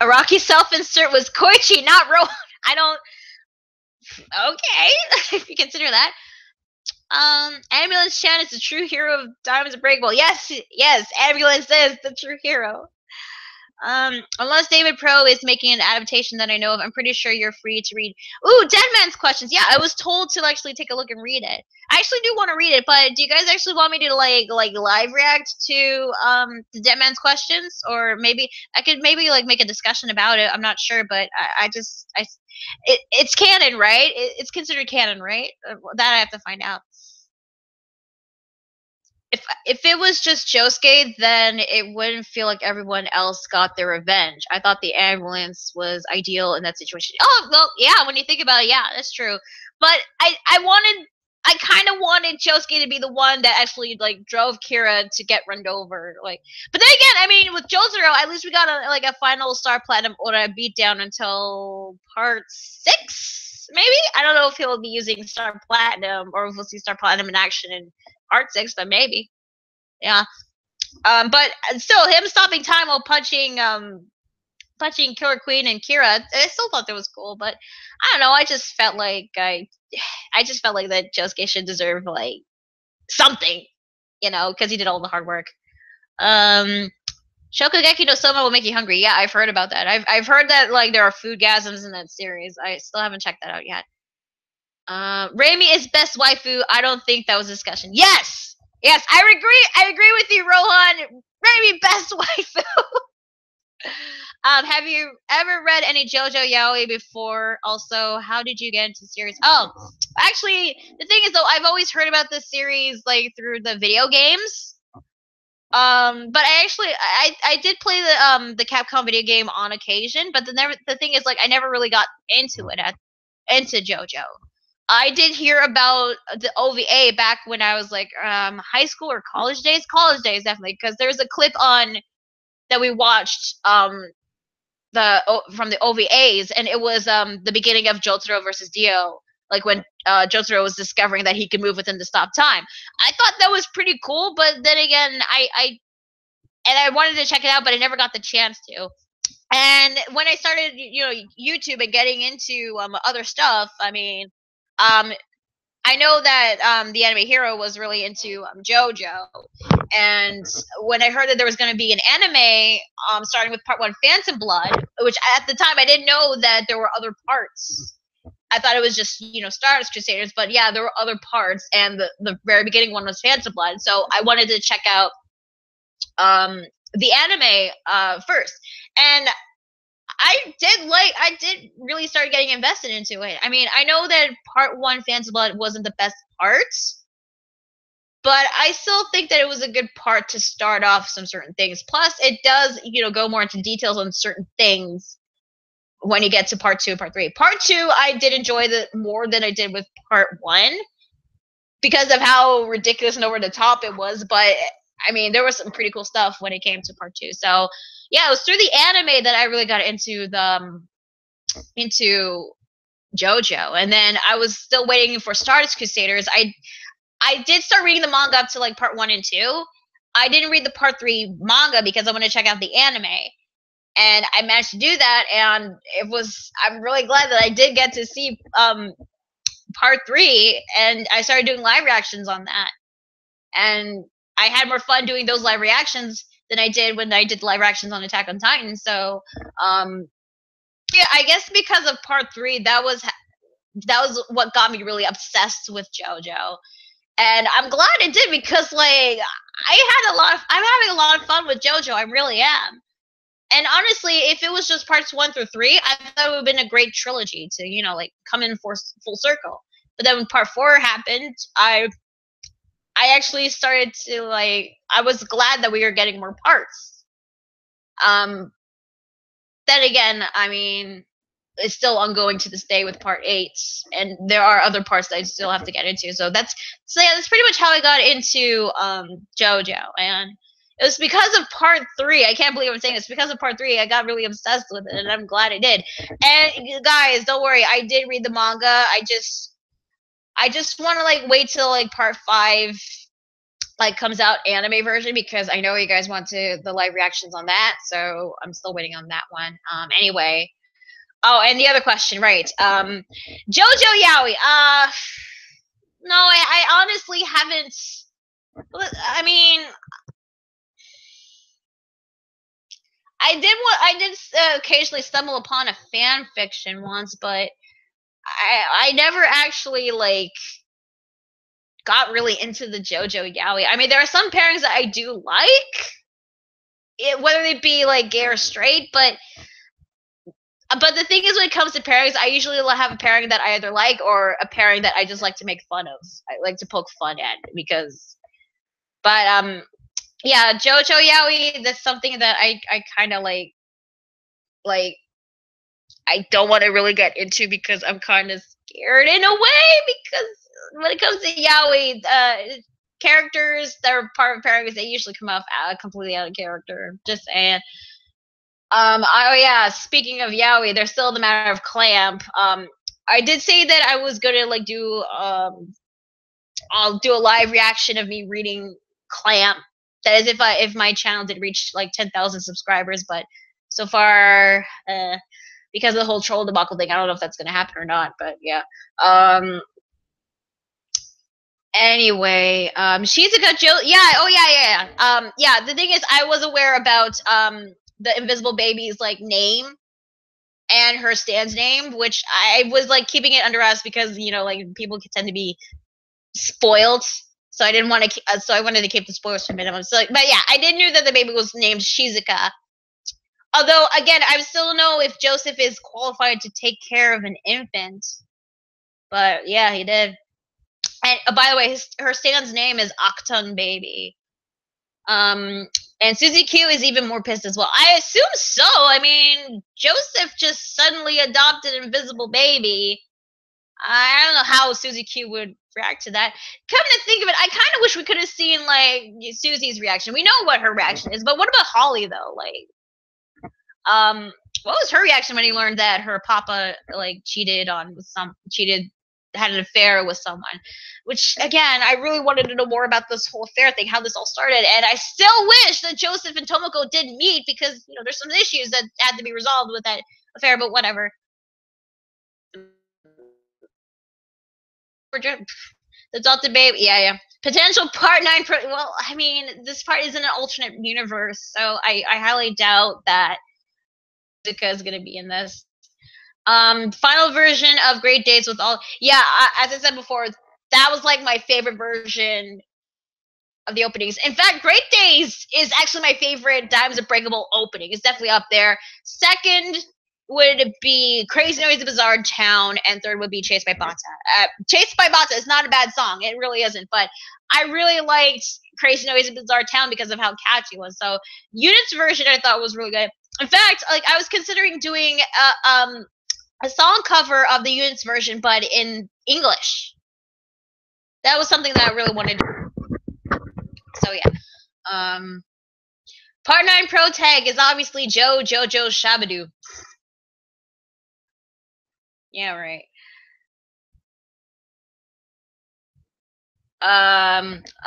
Araki self-insert was Koichi, not Rohan. I don't. Okay, if you consider that. Ambulance Chan is the true hero of Diamonds Unbreakable. Yes, yes, Ambulance is the true hero. Unless David Pro is making an adaptation that I know of, I'm pretty sure you're free to read. Ooh, Dead Man's Questions. Yeah, I was told to actually take a look and read it. I actually do want to read it, but do you guys actually want me to like live react to the Dead Man's Questions, or maybe I could maybe like make a discussion about it. I'm not sure, but it's canon, right? It's considered canon, right? That I have to find out. If it was just Josuke, then it wouldn't feel like everyone else got their revenge. I thought the ambulance was ideal in that situation. Oh well, yeah. When you think about it, yeah, that's true. But I kind of wanted Josuke to be the one that actually like drove Kira to get run over. Like, but then again, I mean, with Jotaro, at least we got a final Star Platinum or a beatdown until Part 6. Maybe I don't know if he'll be using Star Platinum or if we'll see Star Platinum in action in Part 6, but maybe. Yeah. But still, him stopping time while punching Killer Queen and Kira, I still thought that was cool. But I don't know. I just felt like I just felt like that Josuke should deserve like something, because he did all the hard work. Shokugeki no Soma will make you hungry. Yeah, I've heard about that. I've heard that like there are foodgasms in that series. I still haven't checked that out yet. Raimi is best waifu. I don't think that was a discussion. Yes, yes, I agree. I agree with you, Rohan. Raimi best waifu. Have you ever read any JoJo Yaoi before? Also, how did you get into the series? Oh, actually, the thing is though, I've always heard about this series like through the video games. But I did play the Capcom video game on occasion, but the thing is like I never really got into it into JoJo. I did hear about the OVA back when I was like high school or college days. College days definitely, because there's a clip on that we watched from the OVAs, and it was the beginning of Jotaro versus Dio, like when Jotaro was discovering that he could move within the stop time. I thought that was pretty cool, but then again, I wanted to check it out, but I never got the chance to. And when I started, YouTube and getting into other stuff, I mean, I know that the anime hero was really into JoJo, and when I heard that there was going to be an anime starting with Part 1, Phantom Blood, which at the time I didn't know that there were other parts. I thought it was just Stardust Crusaders, but yeah, there were other parts, and the very beginning one was Phantom Blood, so I wanted to check out the anime first, and I did really start getting invested into it. I mean, I know that Part 1 Phantom Blood wasn't the best part, but I still think that it was a good part to start off some certain things. Plus, it does, go more into details on certain things when you get to Part 2 and Part 3. Part 2, I did enjoy more than I did with Part 1 because of how ridiculous and over the top it was, but I mean, there was some pretty cool stuff when it came to Part 2. So, yeah, it was through the anime that I really got into into JoJo, and then I was still waiting for Stardust Crusaders. I did start reading the manga up to like Part 1 and 2. I didn't read the Part 3 manga because I want to check out the anime, and I managed to do that, and I'm really glad that I did get to see Part 3, and I started doing live reactions on that, and I had more fun doing those live reactions than I did when I did live reactions on Attack on Titan. So, yeah, I guess because of Part 3, that was what got me really obsessed with JoJo, and I'm glad it did because like I'm having a lot of fun with JoJo. I really am. And honestly, if it was just parts 1 through 3, I thought it would have been a great trilogy to like come in for full circle. But then when Part 4 happened, I actually started to like. I was glad that we were getting more parts. Then again, I mean, is still ongoing to this day with part 8, and there are other parts that I still have to get into. So that's pretty much how I got into JoJo, and it was because of part 3. I can't believe I'm saying this. Because of part 3, I got really obsessed with it, and I'm glad I did. And guys, don't worry, I did read the manga. I just want to like wait till like part 5 like comes out anime version, because I know you guys want the live reactions on that. So I'm still waiting on that one. Anyway. Oh, and the other question, right? JoJo Yaoi. No, I honestly haven't. I mean, I did occasionally stumble upon a fan fiction once, but I never actually like got really into the JoJo Yaoi. I mean, there are some pairings that I do like, whether they be like gay or straight, but the thing is, when it comes to pairings, I usually have a pairing that I either like or a pairing that I just like to make fun of. I like to poke fun at, because, but yeah, JoJo Yaoi, that's something that I kind of like I don't want to really get into, because I'm kind of scared in a way, because when it comes to Yaoi, characters that are part of pairings, they usually come off completely out of character. Just saying. Oh yeah, speaking of Yaoi, there's still the matter of Clamp. I did say that I was gonna like do I'll do a live reaction of me reading Clamp. That is if my channel did reach like 10,000 subscribers, but so far, because of the whole troll debacle thing, I don't know if that's gonna happen or not. But yeah. Anyway, Shizuka yeah, oh yeah. Yeah, the thing is, I was aware about the Invisible Baby's like name and her stand's name, which I was like keeping it under us, because you know, like, people tend to be spoiled, so I didn't want to. So I wanted to keep the spoilers to a minimum. So, but yeah, I did know that the baby was named Shizuka. Although, again, I still don't know if Joseph is qualified to take care of an infant. But yeah, he did. And by the way, her stand's name is Octung Baby. And Susie Q is even more pissed as well. I assume so. I mean, Joseph just suddenly adopted an invisible baby. I don't know how Susie Q would react to that. Come to think of it, I kind of wish we could have seen like Susie's reaction. We know what her reaction is, but what about Holly though? Like, what was her reaction when he learned that her papa like had an affair with someone? Which, again, I really wanted to know more about this whole affair thing, how this all started, and I still wish that Joseph and Tomoko did meet, because you know there's some issues that had to be resolved with that affair. But whatever. The adopted baby, yeah. Potential part 9. Well, I mean, this part is in an alternate universe, so I highly doubt that Zuka is gonna be in this. Final version of Great Days with all. Yeah, as I said before, that was like my favorite version of the openings. In fact, Great Days is actually my favorite Diamonds Unbreakable opening. It's definitely up there. Second would be Crazy Noisy Bizarre Town, and third would be Chased by Bata. Chased by Bata is not a bad song. It really isn't, but I really liked Crazy Noisy Bizarre Town because of how catchy it was. So Unit's version I thought was really good. In fact, like, I was considering doing a song cover of the Unit's version, but in English. That was something that I really wanted to do. So yeah. Part 9 pro tag is obviously JoJo Shabadoo. Yeah, right.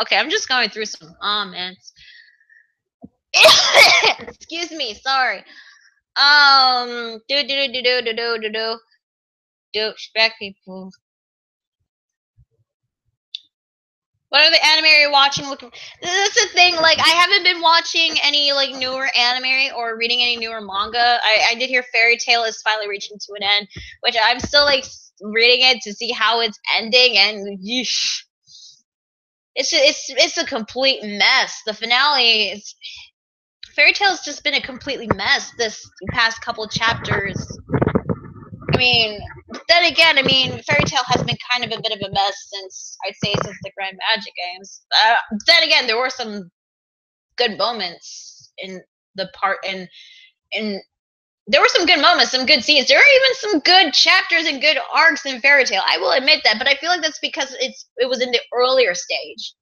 Okay, I'm just going through some comments. Excuse me, sorry. Respect people. What are the anime you're watching? This is the thing, like, I haven't been watching any, like, newer anime or reading any newer manga. I did hear Fairy Tail is finally reaching to an end, which I'm still, like, reading it to see how it's ending, and yeesh. It's a complete mess. The finale is... Fairy Tail's just been a completely mess this past couple chapters. I mean, then again, I mean, Fairy Tail has been kind of a bit of a mess since the Grand Magic games. Then again, there were some good moments in the part in there were some good moments, some good scenes. There are even some good chapters and good arcs in Fairy Tail. I will admit that, but I feel like that's because it was in the earlier stage.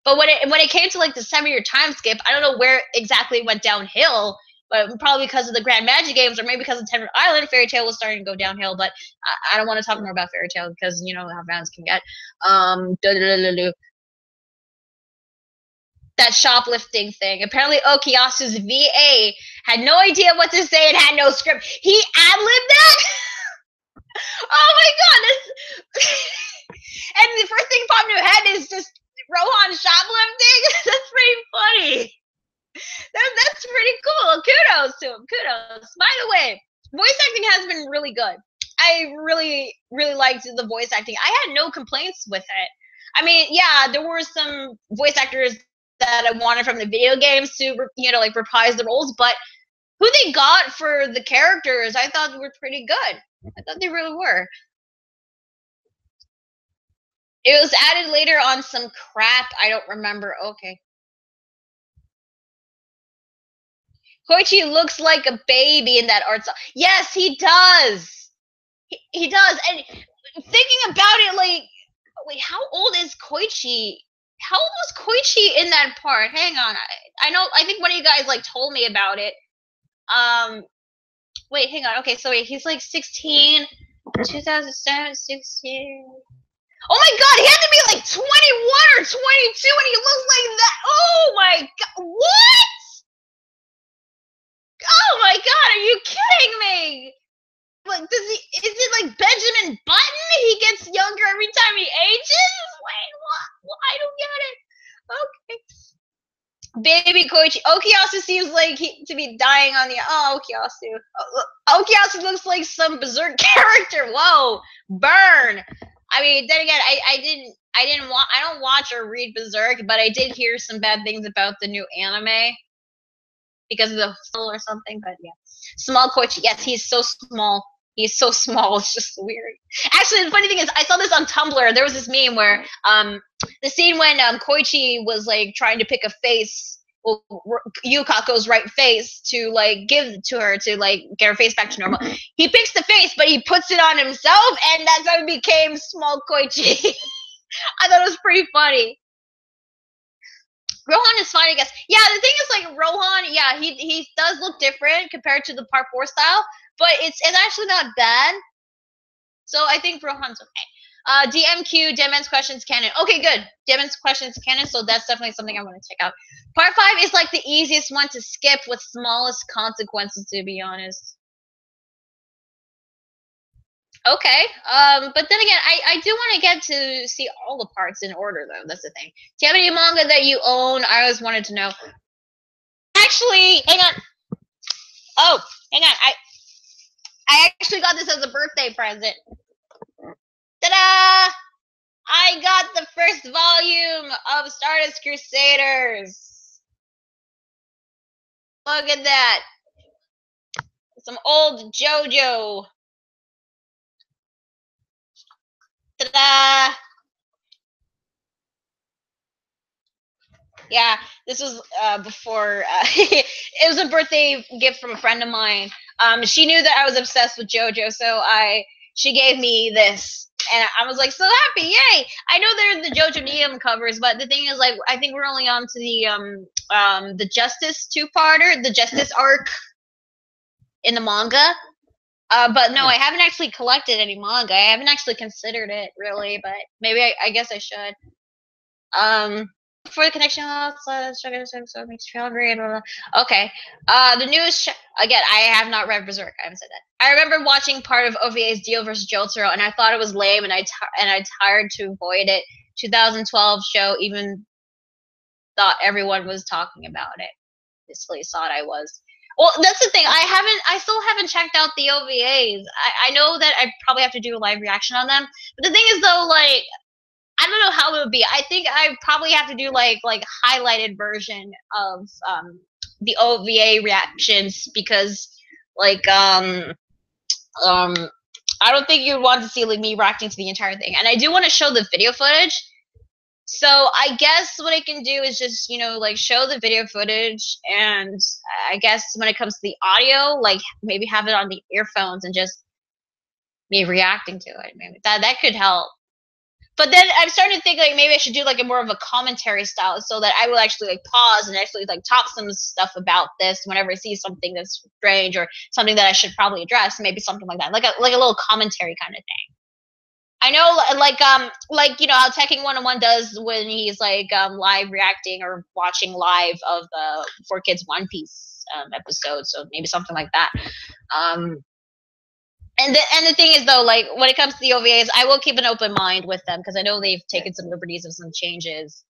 But when it came to like the 7-year time skip, I don't know where exactly it went downhill. But probably because of the Grand Magic Games, or maybe because of Tenrid Island, Fairy Tail was starting to go downhill. But I don't want to talk more about Fairy Tail because you know how fans can get. That shoplifting thing. Apparently, Okuyasu's VA had no idea what to say and had no script. He ad-libbed that? Oh my god! And the first thing popped in your head is just Rohan shoplifting? That's pretty funny. That's pretty cool. Kudos to him. Kudos. By the way, voice acting has been really good. I really, really liked the voice acting. I had no complaints with it. I mean, yeah, there were some voice actors that I wanted from the video games to, you know, like reprise the roles, but who they got for the characters, I thought were pretty good. I thought they really were. It was added later on some crap. I don't remember. Okay. Koichi looks like a baby in that art style. Yes, he does. He does. And thinking about it, like, wait, how old is Koichi? How old was Koichi in that part? Hang on. I know, I think one of you guys, like, told me about it. Wait, hang on. Okay, so wait, he's like 16, 2007, 16. Oh my god, he had to be like 21 or 22 and he looks like that. Oh my god, what? Oh my god, are you kidding me? Like, is it like Benjamin Button? He gets younger every time he ages? Wait, what? I don't get it. Okay. Baby Koichi. Okuyasu seems like to be dying on the. Oh, Okuyasu. Okuyasu looks like some berserk character. Whoa, burn. I mean, then again, I don't watch or read Berserk, but I did hear some bad things about the new anime because of the soul or something. But yeah, small Koichi. Yes, he's so small. He's so small. It's just weird. Actually, the funny thing is, I saw this on Tumblr. There was this meme where the scene when Koichi was like trying to pick a face, well, Yukako's right face to like give to her to like get her face back to normal. He picks the face, but he puts it on himself, and that's how he became small Koichi. I thought it was pretty funny. Rohan is fine, I guess. Yeah, the thing is, like, Rohan, yeah, he does look different compared to the Part 4 style, but it's actually not bad. So I think Rohan's okay. DMQ, Demon's Questions canon. Okay, good. Demon's Questions canon, so that's definitely something I want to check out. Part 5 is, like, the easiest one to skip with smallest consequences, to be honest. Okay, but then again, I do want to get to see all the parts in order, though. That's the thing. Do you have any manga that you own? I always wanted to know. Actually, hang on. Oh, hang on. I actually got this as a birthday present. Ta-da! I got the first volume of Stardust Crusaders. Look at that. Some old JoJo. Ta-da! Yeah, this was before. It was a birthday gift from a friend of mine. She knew that I was obsessed with JoJo, so she gave me this, and I was like so happy! Yay! I know there's the JoJo Neum covers, but the thing is, like, I think we're only on to the Justice two-parter, the Justice arc in the manga. But no, I haven't actually collected any manga. I haven't actually considered it really, but maybe I guess I should. For the connection, so makes you feel hungry. Okay. The newest again. I have not read Berserk. I haven't said that. I remember watching part of OVA's Dio vs. Jotaro, and I thought it was lame, and I tired to avoid it. 2012 show even thought everyone was talking about it. Basically, thought I was. Well, that's the thing. I still haven't checked out the OVAs. I know that I probably have to do a live reaction on them. But the thing is, though, like, I don't know how it would be. I think I probably have to do like highlighted version of the OVA reactions because like I don't think you'd want to see like me reacting to the entire thing. And I do want to show the video footage So I guess what I can do is just, like show the video footage, and I guess when it comes to the audio, like maybe have it on the earphones and just me reacting to it. Maybe that could help. But then I'm starting to think like maybe I should do like a more of a commentary style, so that I will actually like pause and actually like talk some stuff about this whenever I see something that's strange or something that I should probably address. Maybe something like that, like a little commentary kind of thing. I know, like how Teching 101 does when he's like live reacting or watching live of the 4Kids One Piece episode. So maybe something like that. Um, and the thing is though, like when it comes to the OVAs, I will keep an open mind with them because I know they've taken some liberties and some changes,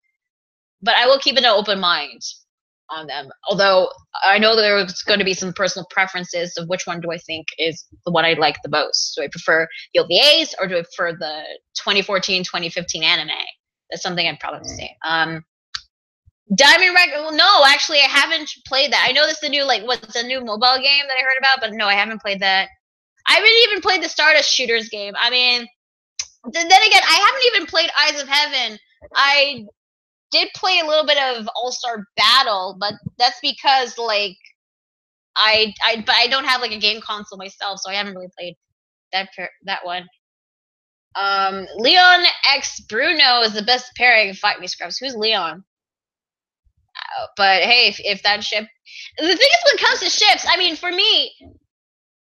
but I will keep an open mind on them. Although I know there's going to be some personal preferences of which one do I think is the one I like the most. Do I prefer the OVAs or do I prefer the 2014, 2015 anime? That's something I'd probably say. Diamond Record. Well, no, actually, I haven't played that. I know this is the new what's the new mobile game that I heard about, but no, I haven't played that. I haven't even played the Stardust Shooters game. I mean, then again, I haven't even played Eyes of Heaven. I did play a little bit of All-Star Battle, but that's because like but I don't have like a game console myself, so I haven't really played that one. Leon X Bruno is the best pairing. Fight me, Scrubs. Who's Leon? But hey, if that ship, the thing is, when it comes to ships, I mean, for me,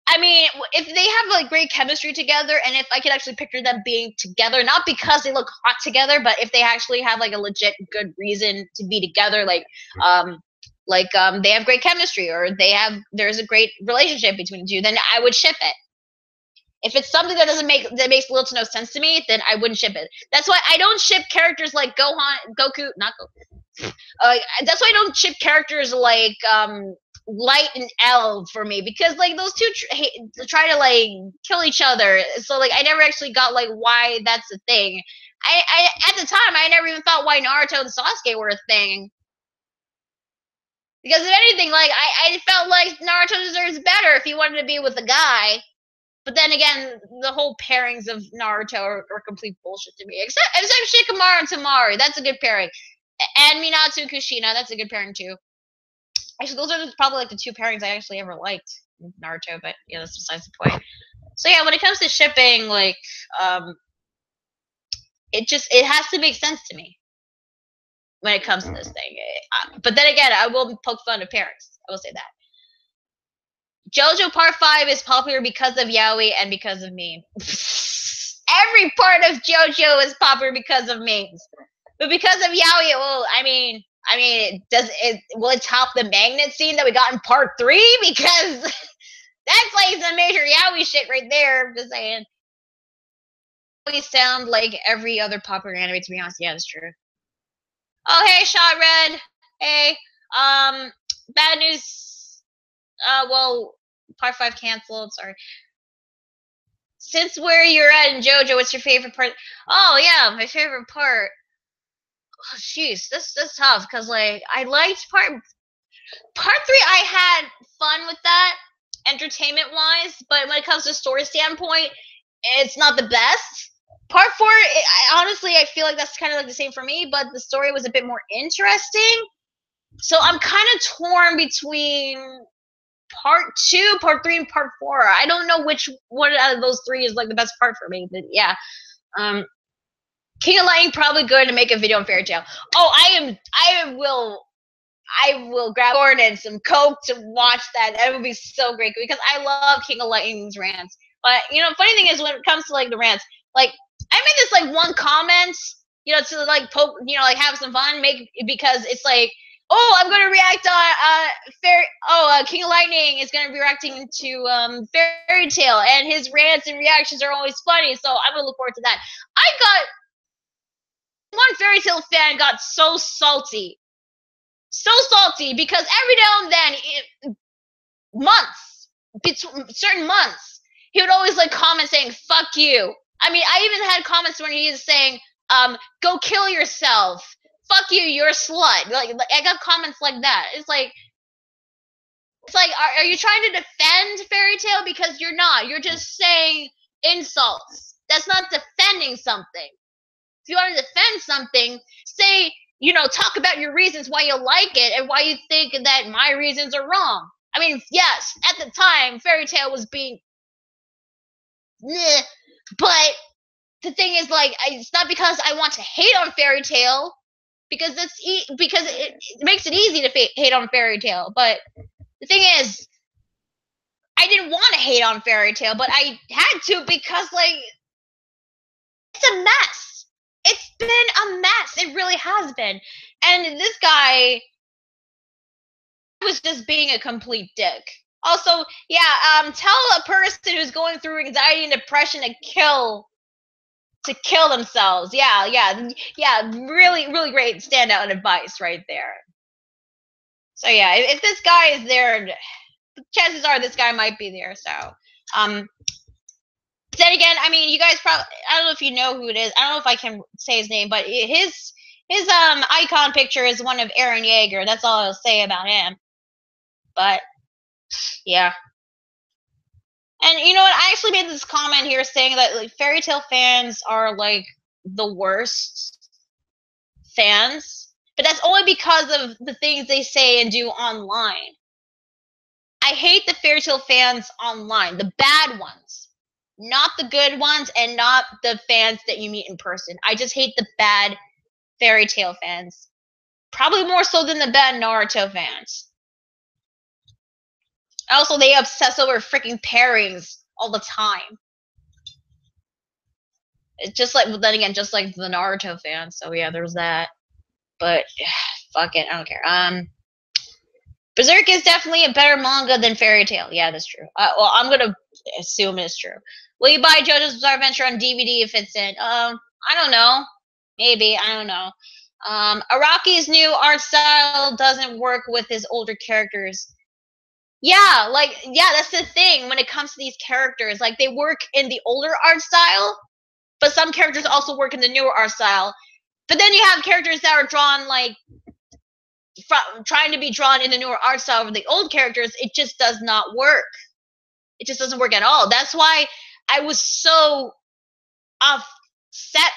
if they have like great chemistry together, and if I could actually picture them being together, not because they look hot together, but if they actually have like a legit good reason to be together, they have great chemistry, or there's a great relationship between the two, then I would ship it. If it's something that makes little to no sense to me, then I wouldn't ship it. That's why I don't ship characters like Goku, not Goku. That's why I don't ship characters like Light and L for me, because like those two try to like kill each other. So like I never actually got like why that's a thing. I at the time I never even thought why Naruto and Sasuke were a thing. Because if anything, like I felt like Naruto deserves better if he wanted to be with a guy. But then again, the whole pairings of Naruto are complete bullshit to me. Except Shikamaru and Temari, that's a good pairing. And Minato and Kushina, that's a good pairing too. Actually, those are probably like the two pairings I actually ever liked in Naruto, but yeah, that's besides the point. So yeah, when it comes to shipping, like, it has to make sense to me when it comes to this thing. But then again, I will poke fun at pairings. I will say that. JoJo Part 5 is popular because of Yaoi and because of memes. Every part of JoJo is popular because of memes. But because of Yaoi, well, will it top the magnet scene that we got in Part 3? Because that's like some major Yaoi shit right there. I'm just saying. We sound like every other popular anime, to be honest. Yeah, that's true. Oh, hey, Shot Red. Hey, bad news. Well, Part 5 canceled. Sorry. Since where you're at in JoJo, what's your favorite part? Oh yeah, my favorite part. Oh, jeez, that's tough because like I liked part 3. I had fun with that, entertainment wise, but when it comes to story standpoint, it's not the best. Part 4, honestly, I feel like that's kind of like the same for me, but the story was a bit more interesting. So I'm kind of torn between Part 2, Part 3, and Part 4. I don't know which one out of those 3 is like the best part for me, but yeah. King of Lightning probably good to make a video on Fairy Tail. Oh, I will grab corn and some Coke to watch that. That would be so great because I love King of Lightning's rants. But funny thing is when it comes to like the rants, like I made this like one comment, to like poke, like have some fun, because it's like, oh, I'm gonna react on King of Lightning is gonna be reacting to Fairy Tail, and his rants and reactions are always funny, so I'm gonna look forward to that. I got one Fairy Tail fan got so salty because every now and then, certain months, he would always like comment saying "fuck you." I mean, I even had comments when he is saying, "Go kill yourself." Fuck you, you're a slut. Like I got comments like that. It's like, are you trying to defend Fairy Tail? Because you're not. You're just saying insults. That's not defending something. if you want to defend something, say, you know, talk about your reasons why you like it and why you think that my reasons are wrong. I mean, yes, at the time, Fairy Tail was being, but the thing is, like, it's not because I want to hate on Fairy Tail, because because it makes it easy to hate on Fairy Tail. But the thing is, I didn't want to hate on Fairy Tail, but I had to because, like, it's a mess. It's been a mess. It really has been. And this guy was just being a complete dick. Also, yeah, tell a person who's going through anxiety and depression to kill themselves. Yeah. Really, really great standout advice right there. So yeah, if this guy is there, chances are this guy might be there. So, then again, I mean, you guys probably, I don't know if you know who it is. I don't know if I can say his name, but his icon picture is one of Eren Yeager. That's all I'll say about him. But yeah. And you know what? I actually made this comment here saying that, like, Fairy Tail fans are like the worst fans, but that's only because of the things they say and do online. I hate the Fairy Tail fans online, the bad ones, not the good ones, and not the fans that you meet in person. I just hate the bad Fairy Tail fans, probably more so than the bad Naruto fans. Also, they obsess over freaking pairings all the time. It's just like, well, then again, just like the Naruto fans. So yeah, there's that. But fuck it, I don't care. Berserk is definitely a better manga than Fairy Tail. Yeah, that's true. Well, I'm gonna assume it's true. Will you buy JoJo's Bizarre Adventure on DVD if it's in? I don't know. Maybe, I don't know. Araki's new art style doesn't work with his older characters. Yeah, like, yeah, that's the thing when it comes to these characters. Like, they work in the older art style, but some characters also work in the newer art style. But then you have characters that are drawn, like, trying to be drawn in the newer art style of the old characters. It just does not work. It just doesn't work at all. That's why I was so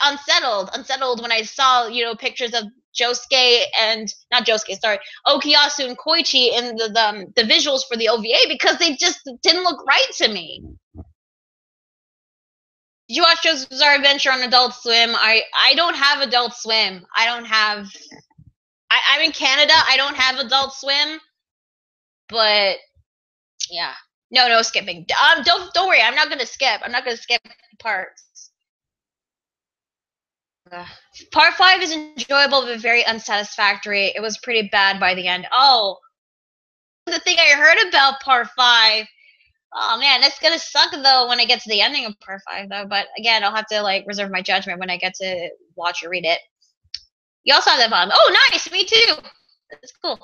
unsettled when I saw, you know, pictures of Josuke and not Josuke, sorry, Okuyasu and Koichi in the visuals for the OVA, because they just didn't look right to me. Did you watch JoJo's Bizarre Adventure on Adult Swim? I don't have Adult Swim. I don't have. I'm in Canada. I don't have Adult Swim. But yeah, no skipping. Don't worry. I'm not gonna skip. I'm not gonna skip parts. Part 5 is enjoyable but very unsatisfactory. It was pretty bad by the end. Oh, the thing I heard about Part 5. Oh man, that's gonna suck though when I get to the ending of Part 5 though. But again, I'll have to like reserve my judgment when I get to watch or read it. You also have that bottom. Oh, nice. Me too. That's cool.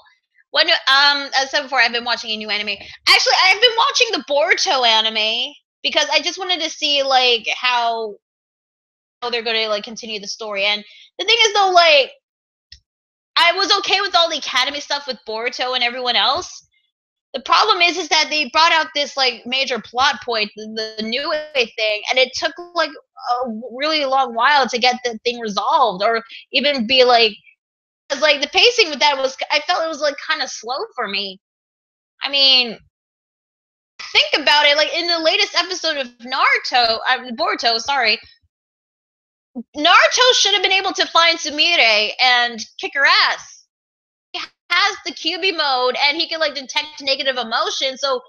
When as I said before, I've been watching a new anime. Actually, I've been watching the Boruto anime because I just wanted to see like how they're going to like continue the story. And the thing is though, like, I was okay with all the academy stuff with Boruto and everyone else. The problem is that they brought out this like major plot point, the new thing, and it took like a really long while to get the thing resolved, or even be like, because like the pacing with that was, I felt it was like kind of slow for me. I mean, think about it, like in the latest episode of Boruto, sorry, Naruto should have been able to find Sumire and kick her ass. He has the QB mode, and he can like detect negative emotion. So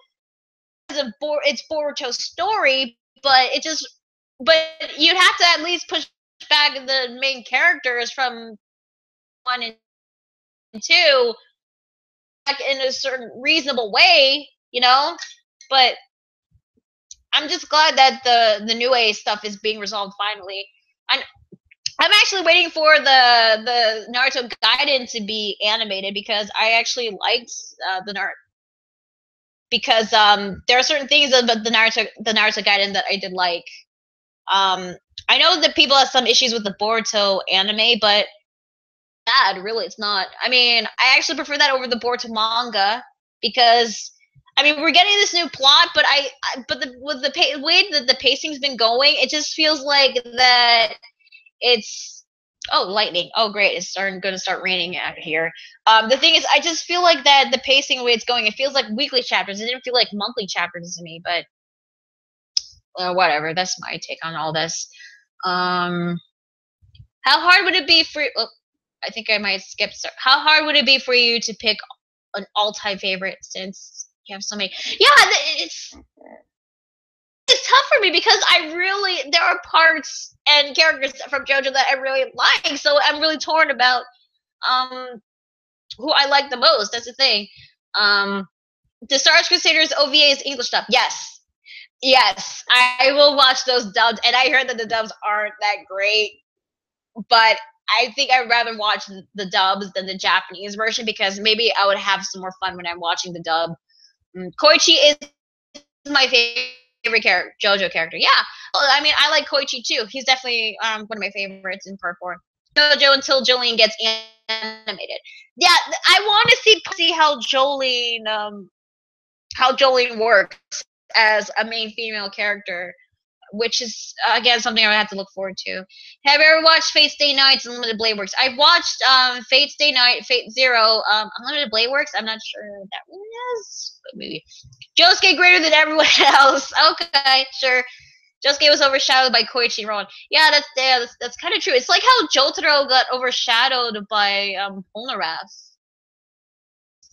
it's Boruto's story, but you'd have to at least push back the main characters from 1 and 2 back in a certain reasonable way, you know. But I'm just glad that the new A stuff is being resolved finally. I'm actually waiting for the Naruto Gaiden to be animated because I actually liked the Naruto. Because there are certain things about the Naruto Gaiden that I did like. I know that people have some issues with the Boruto anime, but bad, really, it's not. I mean, I actually prefer that over the Boruto manga because, I mean, we're getting this new plot, but with the way that the pacing's been going, it just feels like that it's Oh, lightning. Oh, great. It's going to start raining out here. The thing is, I just feel like that the pacing, the way it's going, it feels like weekly chapters. It didn't feel like monthly chapters to me, but whatever. That's my take on all this. How hard would it be for? Oh, I think I might skip. How hard would it be for you to pick an all-time favorite since you have so many? Yeah, it's tough for me because there are parts and characters from JoJo that I really like, so I'm really torn about um who I like the most. That's the thing. Um, the Star Wars Crusaders OVA's English dub. Yes, yes, I will watch those dubs, and I heard that the dubs aren't that great, but I think I'd rather watch the dubs than the Japanese version because maybe I would have some more fun when I'm watching the dub. Koichi is my favorite character, JoJo character. Yeah, well, I mean, I like Koichi too. He's definitely one of my favorites in Part 4. JoJo until Jolene gets animated. Yeah, I want to see how Jolene works as a main female character, which is again something I would have to look forward to. Have you ever watched Fate Stay Nights and Unlimited Blade Works? I've watched Fate Stay Night, Fate Zero, Unlimited Blade Works. I'm not sure what that one is, but maybe. Josuke greater than everyone else. Okay, sure. Josuke was overshadowed by Koichi and Rowan. Yeah, that's kind of true. It's like how Jotaro got overshadowed by Polnareff.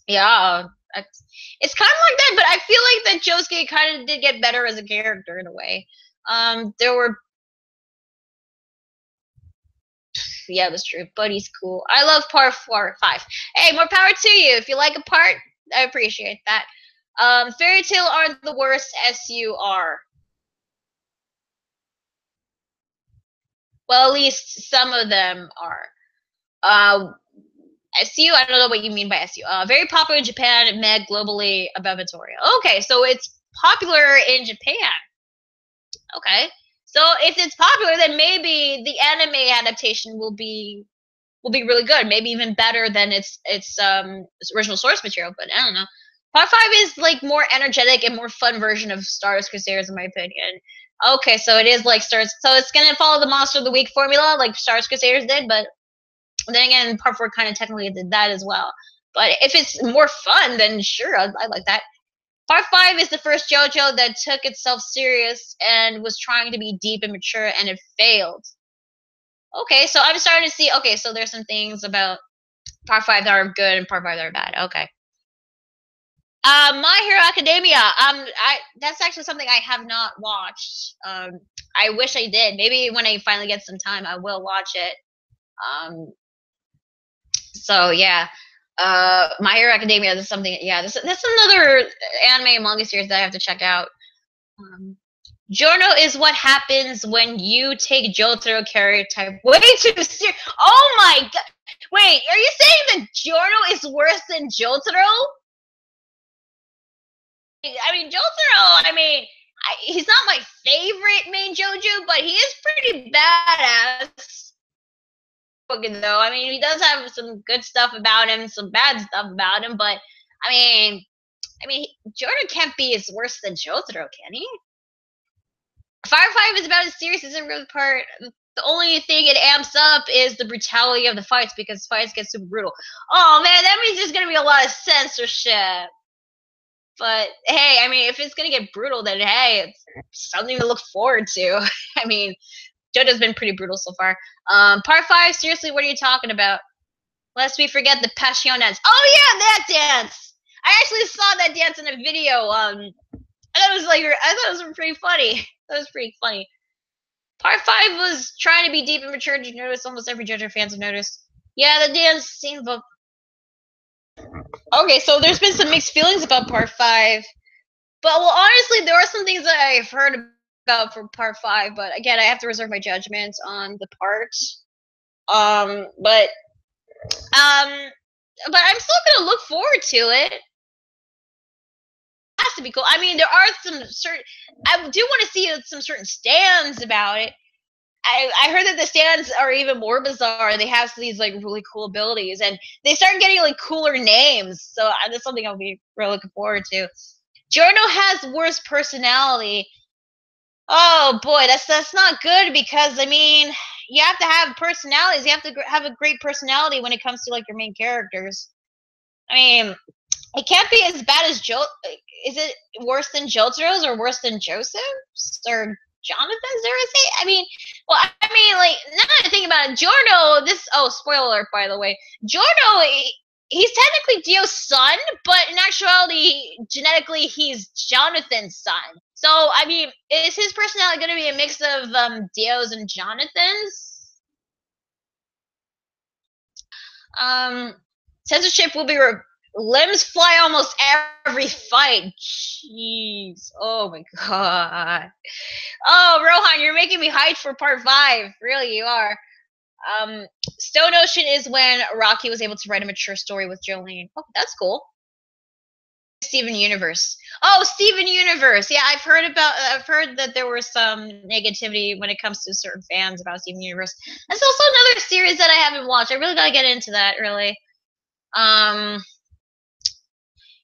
Yeah, it's kind of like that, but I feel like that Josuke kind of did get better as a character in a way. There were, yeah, that's true. But he's cool. I love Part 5. Hey, more power to you. If you like a part, I appreciate that. Fairy Tail aren't the worst SUR. Well, at least some of them are. SU, I don't know what you mean by SU. Very popular in Japan, Meg globally above Victoria. Okay, so it's popular in Japan. Okay, so if it's popular, then maybe the anime adaptation will be really good. Maybe even better than its original source material. But I don't know. Part 5 is like more energetic and more fun version of Star Wars Crusaders, in my opinion. Okay, so it is like Stars. So it's gonna follow the Monster of the Week formula, like Star Wars Crusaders did. But then again, Part 4 kind of technically did that as well. But if it's more fun, then sure, I like that. Part 5 is the first JoJo that took itself serious and was trying to be deep and mature, and it failed. Okay, so I'm starting to see. Okay, so there's some things about Part 5 that are good and Part 5 that are bad. Okay. My Hero Academia. That's actually something I have not watched. I wish I did. Maybe when I finally get some time, I will watch it. So yeah. My Hero Academia is something. Yeah, that's another anime and manga series that I have to check out. Giorno is what happens when you take Jotaro character type way too serious. Oh my god! Wait, are you saying that Giorno is worse than Jotaro? I mean, Jotaro. I mean, he's not my favorite main JoJo, but he is pretty badass. Though, I mean, he does have some good stuff about him, some bad stuff about him, but I mean, Jordan can't be as worse than Jotaro, can he? Fire 5 is about as serious as every other part. The only thing it amps up is the brutality of the fights because fights get super brutal. Oh man, that means there's gonna be a lot of censorship. But hey, I mean, if it's gonna get brutal, then hey, it's something to look forward to. I mean, JoJo's been pretty brutal so far. Part 5, seriously, what are you talking about? Lest we forget the Passion dance. Oh yeah, that dance! I actually saw that dance in a video. I thought it was pretty funny. That was pretty funny. Part 5 was trying to be deep and mature. Did you notice? Almost every JoJo fans have noticed. Yeah, the dance seemed. Okay, so there's been some mixed feelings about Part 5. But, well, honestly, there are some things that I've heard about for Part 5. But, again, I have to reserve my judgment on the part. But I'm still going to look forward to it. It has to be cool. I mean, there are some certain. I do want to see some certain stands about it. I heard that the stands are even more bizarre. They have these like really cool abilities, and they start getting like cooler names. So that's something I'll be really looking forward to. Giorno has worse personality. Oh boy, that's not good because I mean, you have to have personalities. You have to have a great personality when it comes to like your main characters. I mean, it can't be as bad as Is it worse than Jotaro's or worse than Joseph's or Jonathan's? Dare I say? I mean, well, I mean, like now that I think about it, Giorno. Spoiler alert, by the way. Giorno, he's technically Dio's son, but in actuality, genetically, he's Jonathan's son. So, I mean, is his personality going to be a mix of Dio's and Jonathan's? Censorship will be limbs fly almost every fight. Jeez. Oh my god. Oh, Rohan, you're making me hyped for part 5. Really, you are. Stone Ocean is when Rocky was able to write a mature story with Jolene. Oh, that's cool. Steven Universe. Oh, Steven Universe. Yeah, I've heard that there was some negativity when it comes to certain fans about Steven Universe. That's also another series that I haven't watched. I really gotta get into that, really.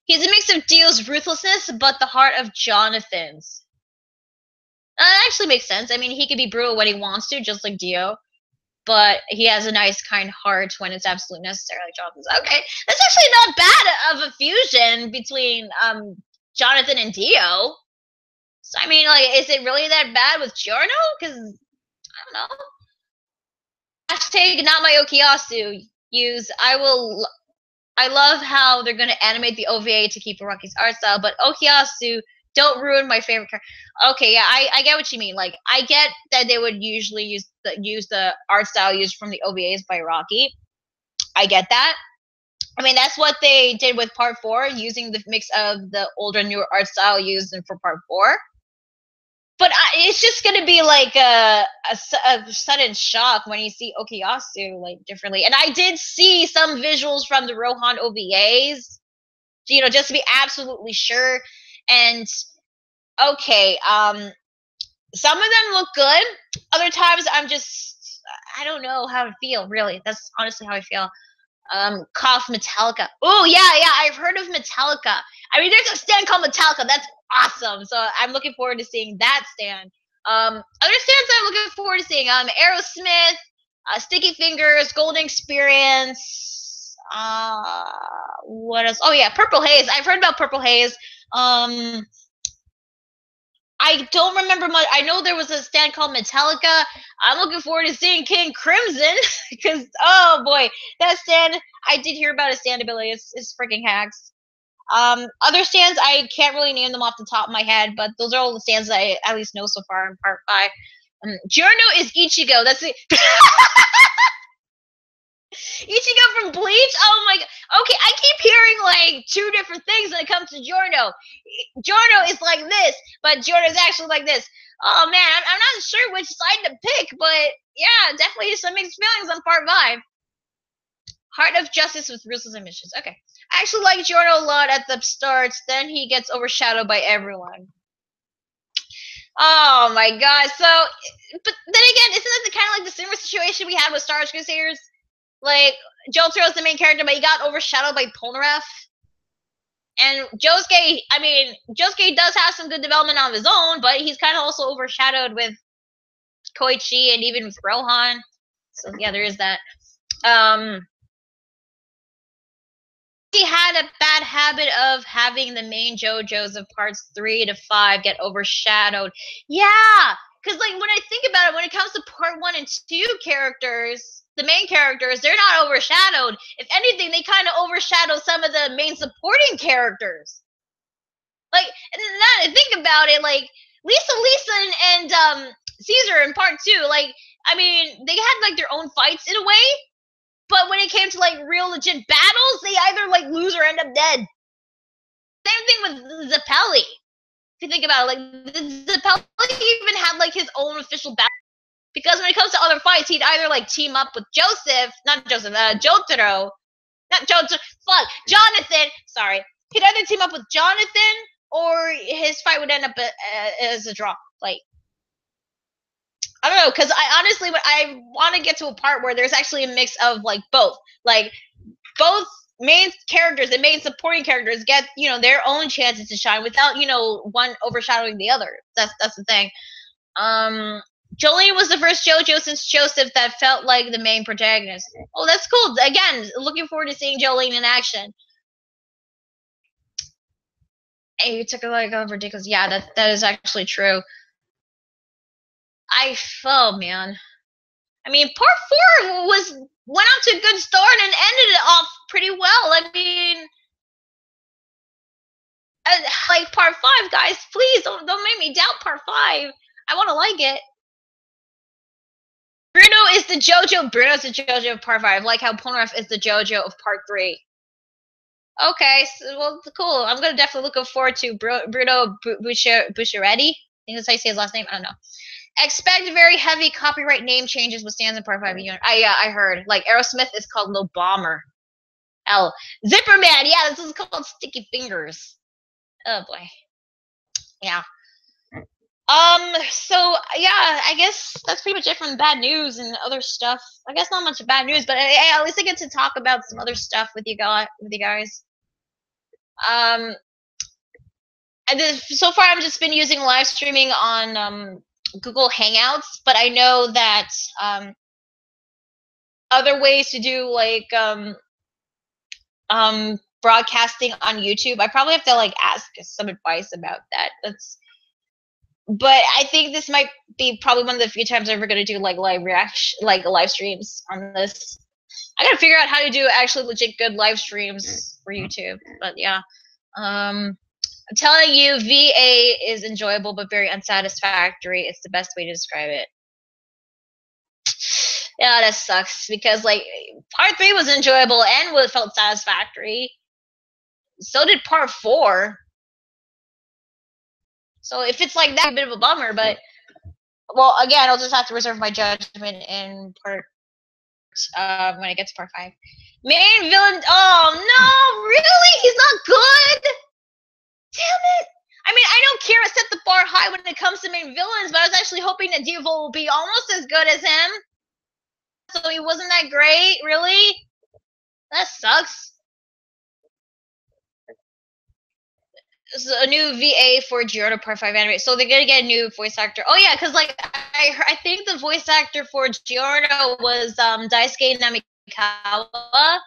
He's a mix of Dio's ruthlessness, but the heart of Jonathan's. That actually makes sense. I mean, he can be brutal when he wants to, just like Dio. But he has a nice, kind heart when it's absolutely necessary, like Jonathan's. Okay, that's actually not bad of a fusion between Jonathan and Dio. So, I mean, like, is it really that bad with Giorno? Because, I don't know. Hashtag not my Okuyasu. Use, I love how they're going to animate the OVA to keep Rocky's art style, but Okuyasu, don't ruin my favorite character. Okay, yeah, I get what you mean. Like, I get that they would usually use the art style used from the OVAs by Rocky. I get that. I mean, that's what they did with part 4, using the mix of the older and newer art style used for part 4. But it's just gonna be like a sudden shock when you see Okuyasu like differently. And I did see some visuals from the Rohan OVAs, you know, just to be absolutely sure. And okay, some of them look good. Other times I don't know how to feel, really. That's honestly how I feel. Cough Metallica. Oh, yeah, I've heard of Metallica. I mean, there's a stand called Metallica. That's awesome. So I'm looking forward to seeing that stand. Other stands I'm looking forward to seeing, Aerosmith, Sticky Fingers, Golden Experience, what else? Oh, yeah, Purple Haze. I've heard about Purple Haze. I don't remember much. I know there was a stand called Metallica. I'm looking forward to seeing King Crimson because, oh boy, that stand, I did hear about his stand ability. It's freaking hacks. Other stands, I can't really name them off the top of my head, but those are all the stands that I at least know so far in part 5. Giorno is Ichigo. That's it. Ichigo from Bleach? Oh my god. Okay, I keep hearing like 2 different things when it comes to Giorno. Giorno is like this, but Giorno is actually like this. Oh man, I'm not sure which side to pick, but yeah, definitely some mixed feelings on part 5. Heart of Justice with ruthless ambitions. Okay. I actually like Giorno a lot at the start, then he gets overshadowed by everyone. Oh my god, so, but then again, isn't that kind of like the similar situation we had with Star Wars Crusaders? Like, Jotaro's the main character, but he got overshadowed by Polnareff. And Josuke, I mean, Josuke does have some good development on his own, but he's kind of also overshadowed with Koichi and even with Rohan. So yeah, there is that. He had a bad habit of having the main JoJo's of parts 3 to 5 get overshadowed. Yeah, because like when I think about it, when it comes to part 1 and 2 characters, the main characters, they're not overshadowed. If anything, they kind of overshadow some of the main supporting characters. Like, now to think about it, like Lisa and Caesar in part 2, like, I mean, they had like their own fights in a way. But when it came to like real legit battles, they either like lose or end up dead. Same thing with Zeppeli. If you think about it, like Zeppeli even had like his own official battle. Because when it comes to other fights, he'd either like team up with Jotaro. Jonathan. Sorry. He'd either team up with Jonathan or his fight would end up as a draw. Like, I don't know, because I honestly, I want to get to a part where there's actually a mix of like both. Like, both main characters and main supporting characters get, you know, their own chances to shine without, you know, one overshadowing the other. That's the thing. Jolene was the first JoJo since Joseph that felt like the main protagonist. Oh, that's cool. Again, looking forward to seeing Jolene in action. And you took it like ridiculous. Yeah, that is actually true. Oh man. I mean, part 4 went out to a good start and ended it off pretty well. I mean, like part 5, guys, please don't make me doubt part 5. I want to like it. Bruno is the JoJo. Bruno's the JoJo of part 5, like how Polnareff is the JoJo of part 3. Okay, so, well, cool. I'm gonna definitely look forward to Bruno Bucciaretti. I think that's how you say his last name. I don't know. Expect very heavy copyright name changes with stands in part 5. I heard. Like Aerosmith is called Lil Bomber. Zipperman. Yeah, this is called Sticky Fingers. Oh boy. Yeah. So yeah, I guess that's pretty much it from bad news and other stuff. I guess not much bad news, but hey, at least I get to talk about some other stuff with you guys. So far I've just been using live streaming on Google Hangouts, but I know that other ways to do like broadcasting on YouTube, I probably have to like ask some advice about that. But I think this might be probably one of the few times I'm ever going to do like live streams on this. I got to figure out how to do actually legit good live streams for YouTube. But yeah, I'm telling you, VA is enjoyable but very unsatisfactory. It's the best way to describe it. Yeah, that sucks because like part 3 was enjoyable and felt satisfactory. So did part 4. So if it's like that, a bit of a bummer. But well, again, I'll just have to reserve my judgment in part when I get to part 5. Main villain. Oh no, really? He's not good. Damn it. I mean, I know Kira set the bar high when it comes to main villains, but I was actually hoping that Diavol will be almost as good as him. So he wasn't that great, really? That sucks. So a new VA for Giorno Part 5 anime. So they're gonna get a new voice actor. Oh yeah, because like I think the voice actor for Giorno was Daisuke Namikawa.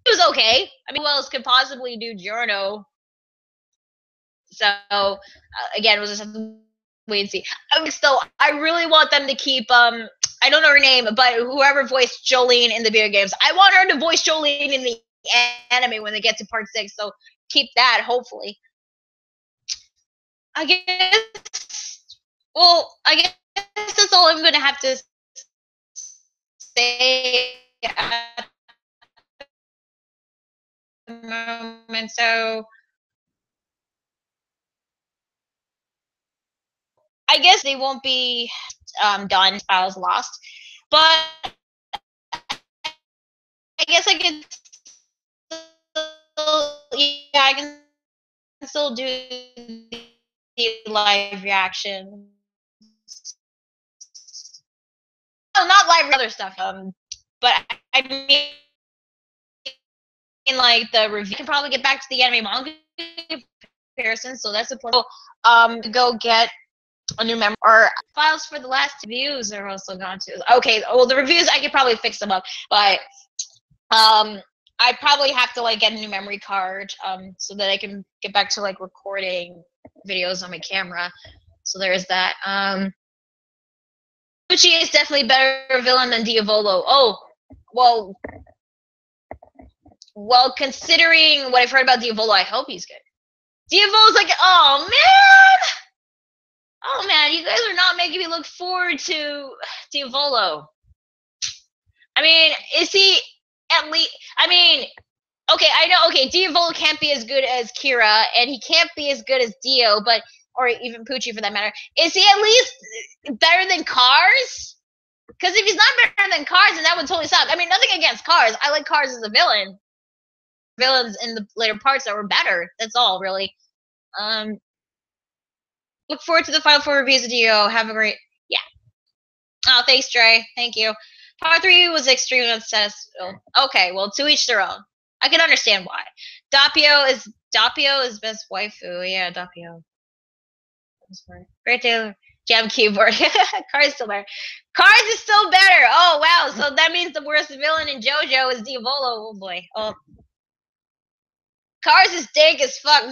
He was okay. I mean, who else could possibly do Giorno? So again, we'll just have to wait and see. So I really want them to keep I don't know her name, but whoever voiced Jolene in the video games, I want her to voice Jolene in the anime when they get to part 6. So keep that, hopefully. I guess. Well, I guess that's all I'm gonna have to say at the moment. So I guess they won't be done. Files lost, but I guess I can still, yeah, I can still do the live reaction. Oh, not live other stuff. But I mean, like the review, I can probably get back to the anime manga comparison. So that's a plus. Go get a new memory or files for the last reviews are also gone too. Okay, well the reviews I could probably fix them up, but I probably have to like get a new memory card so that I can get back to like recording videos on my camera. So there's that. Pucci is definitely a better villain than Diavolo. Oh, well, considering what I've heard about Diavolo, I hope he's good. Diavolo's like, oh man, you guys are not making me look forward to Diavolo. I mean, is he at least? I mean, okay, I know. Okay, Diavolo can't be as good as Kira, and he can't be as good as Dio, but or even Pucci for that matter. Is he at least better than Cars? Because if he's not better than Cars, then that would totally suck. I mean, nothing against Cars. I like Cars as a villain. Villains in the later parts that were better. That's all, really. Look forward to the final 4 reviews of Dio. Have a great, yeah. Oh, thanks, Dre. Thank you. Part 3 was extremely unsuccessful. Okay, well, to each their own. I can understand why. Doppio is best waifu. Yeah, Doppio. Great Taylor. Jam keyboard. Cars is still better. Cars is still better. Oh wow. So that means the worst villain in JoJo is Diavolo. Oh boy. Oh. Cars is dank as fuck.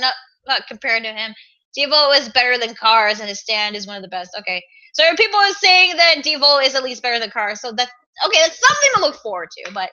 Not compared to him. Diavolo is better than Cars, and his stand is one of the best. Okay. So people are saying that Diavolo is at least better than Cars. So that's okay. That's something to look forward to. But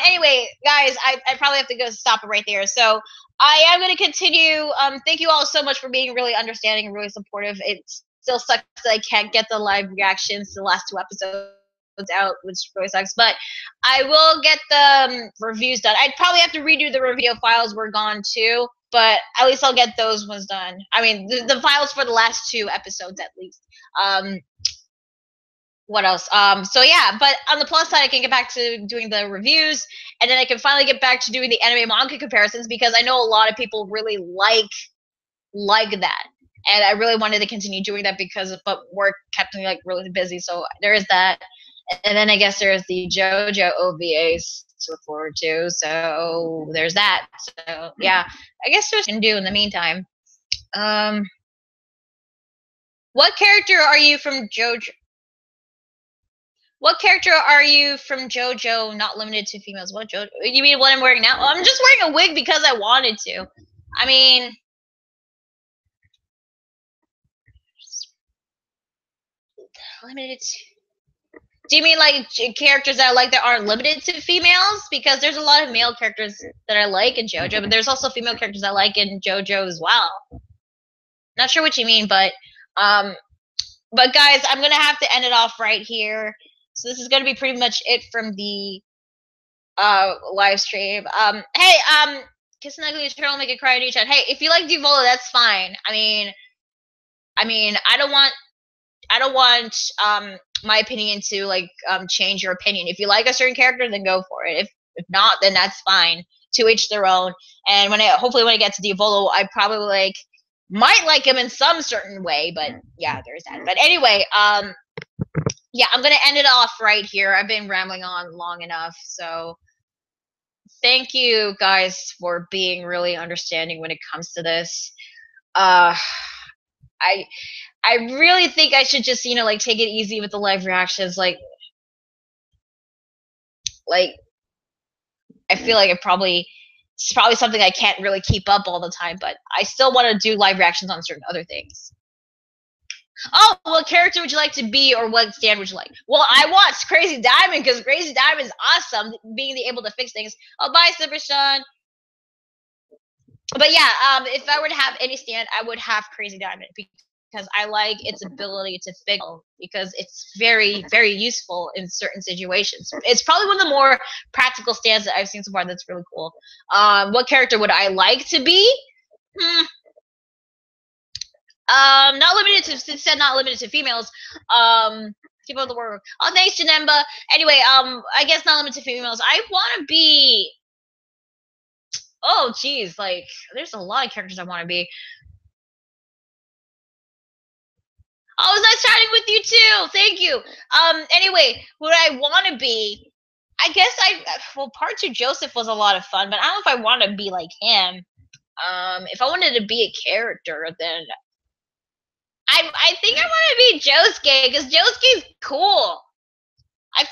anyway, guys, I probably have to go stop it right there. So I am going to continue. Thank you all so much for being really understanding and really supportive. It still sucks that I can't get the live reactions to the last 2 episodes out, which really sucks. But I will get the reviews done. I'd probably have to redo the review files were gone too, but at least I'll get those ones done. I mean, the files for the last 2 episodes at least. What else? So yeah, but on the plus side, I can get back to doing the reviews, and then I can finally get back to doing the anime manga comparisons, because I know a lot of people really like that, and I really wanted to continue doing that but work kept me like really busy. So there is that, and then I guess there's the JoJo OVAs to look forward to. So there's that. So yeah, I guess there's can do in the meantime. What character are you from JoJo? What character are you from JoJo, not limited to females? What JoJo? You mean what I'm wearing now? I'm just wearing a wig because I wanted to. I mean, limited to... Do you mean like characters that I like that aren't limited to females? Because there's a lot of male characters that I like in JoJo, but there's also female characters I like in JoJo as well. Not sure what you mean, but guys, I'm gonna have to end it off right here. So this is gonna be pretty much it from the live stream. Hey, Kiss an Ugly Turtle, make it cry in each chat. Hey, if you like Divola, that's fine. I mean, I don't want my opinion to like change your opinion. If you like a certain character, then go for it. If not, then that's fine. To each their own. And hopefully when I get to Diavolo, I probably might like him in some certain way, but yeah, there's that. But anyway, yeah, I'm gonna end it off right here. I've been rambling on long enough, so thank you guys for being really understanding when it comes to this. I really think I should just, like take it easy with the live reactions. Like I feel like it's probably something I can't really keep up all the time, but I still want to do live reactions on certain other things. Oh, what character would you like to be, or what stand would you like? Well, I want Crazy Diamond, because Crazy Diamond is awesome, being able to fix things. Oh, bye, Super Sean. But yeah, if I were to have any stand, I would have Crazy Diamond, because I like its ability to fix, because it's very, very useful in certain situations. It's probably one of the more practical stands that I've seen so far that's really cool. What character would I like to be? Not limited to, said not limited to females. People of the world. Oh, thanks, Janemba. Anyway, I guess not limited to females. I want to be... Oh, geez, like, there's a lot of characters I want to be. Oh, it was nice chatting with you too. Thank you. Anyway, what I want to be, I guess well, Part 2 Joseph was a lot of fun, but I don't know if I want to be like him. If I wanted to be a character, then I think I want to be Josuke, because Josuke's cool. I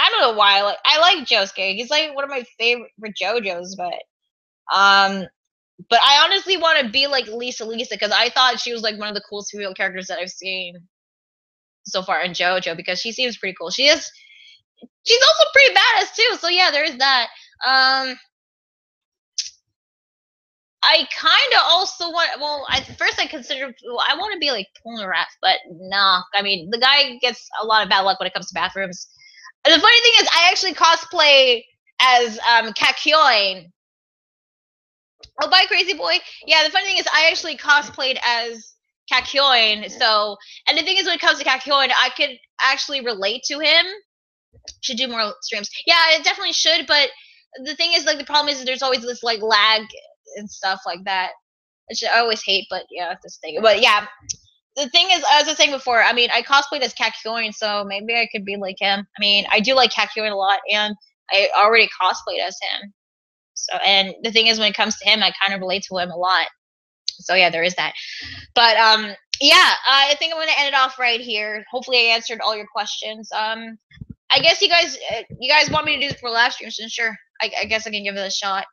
don't know why, I like Josuke. He's like one of my favorite JoJo's, but I honestly want to be like Lisa, because I thought she was like one of the coolest female characters that I've seen so far in JoJo, because she seems pretty cool. She's also pretty badass too. So yeah, there is that. I kind of also want. Well, first I considered. Well, I want to be like Polnareff, but nah. I mean, the guy gets a lot of bad luck when it comes to bathrooms. And the funny thing is, I actually cosplay as Kakyoin. Oh, bye, crazy boy. Yeah, the funny thing is, I actually cosplayed as Kakyoin. So, and the thing is, when it comes to Kakyoin, I could actually relate to him. Should do more streams. Yeah, it definitely should. But the thing is, like, the problem is, there's always this like lag and stuff like that, which I always hate. But yeah, this thing. But yeah, the thing is, as I was saying before, I mean, I cosplayed as Kakyoin, so maybe I could be like him. I mean, I do like Kakyoin a lot, and I already cosplayed as him. So, and the thing is, when it comes to him, I kind of relate to him a lot. So yeah, there is that. But yeah, I think I'm gonna end it off right here. Hopefully, I answered all your questions. I guess you guys want me to do this for live streams, and sure, I guess I can give it a shot.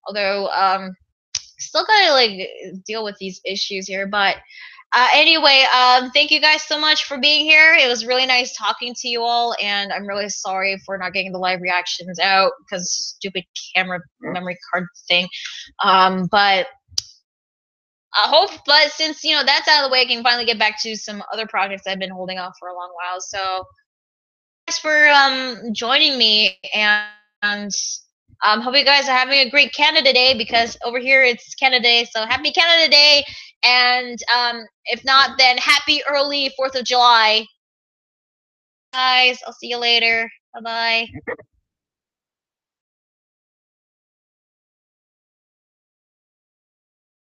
Although, still gotta like deal with these issues here, but anyway, thank you guys so much for being here. It was really nice talking to you all, and I'm really sorry for not getting the live reactions out because stupid camera memory card thing. But I hope, but since that's out of the way, I can finally get back to some other projects I've been holding off for a long while. So thanks for joining me, and hope you guys are having a great Canada Day, because over here it's Canada Day. So happy Canada Day, and if not, then happy early 4th of July, guys. I'll see you later. Bye bye.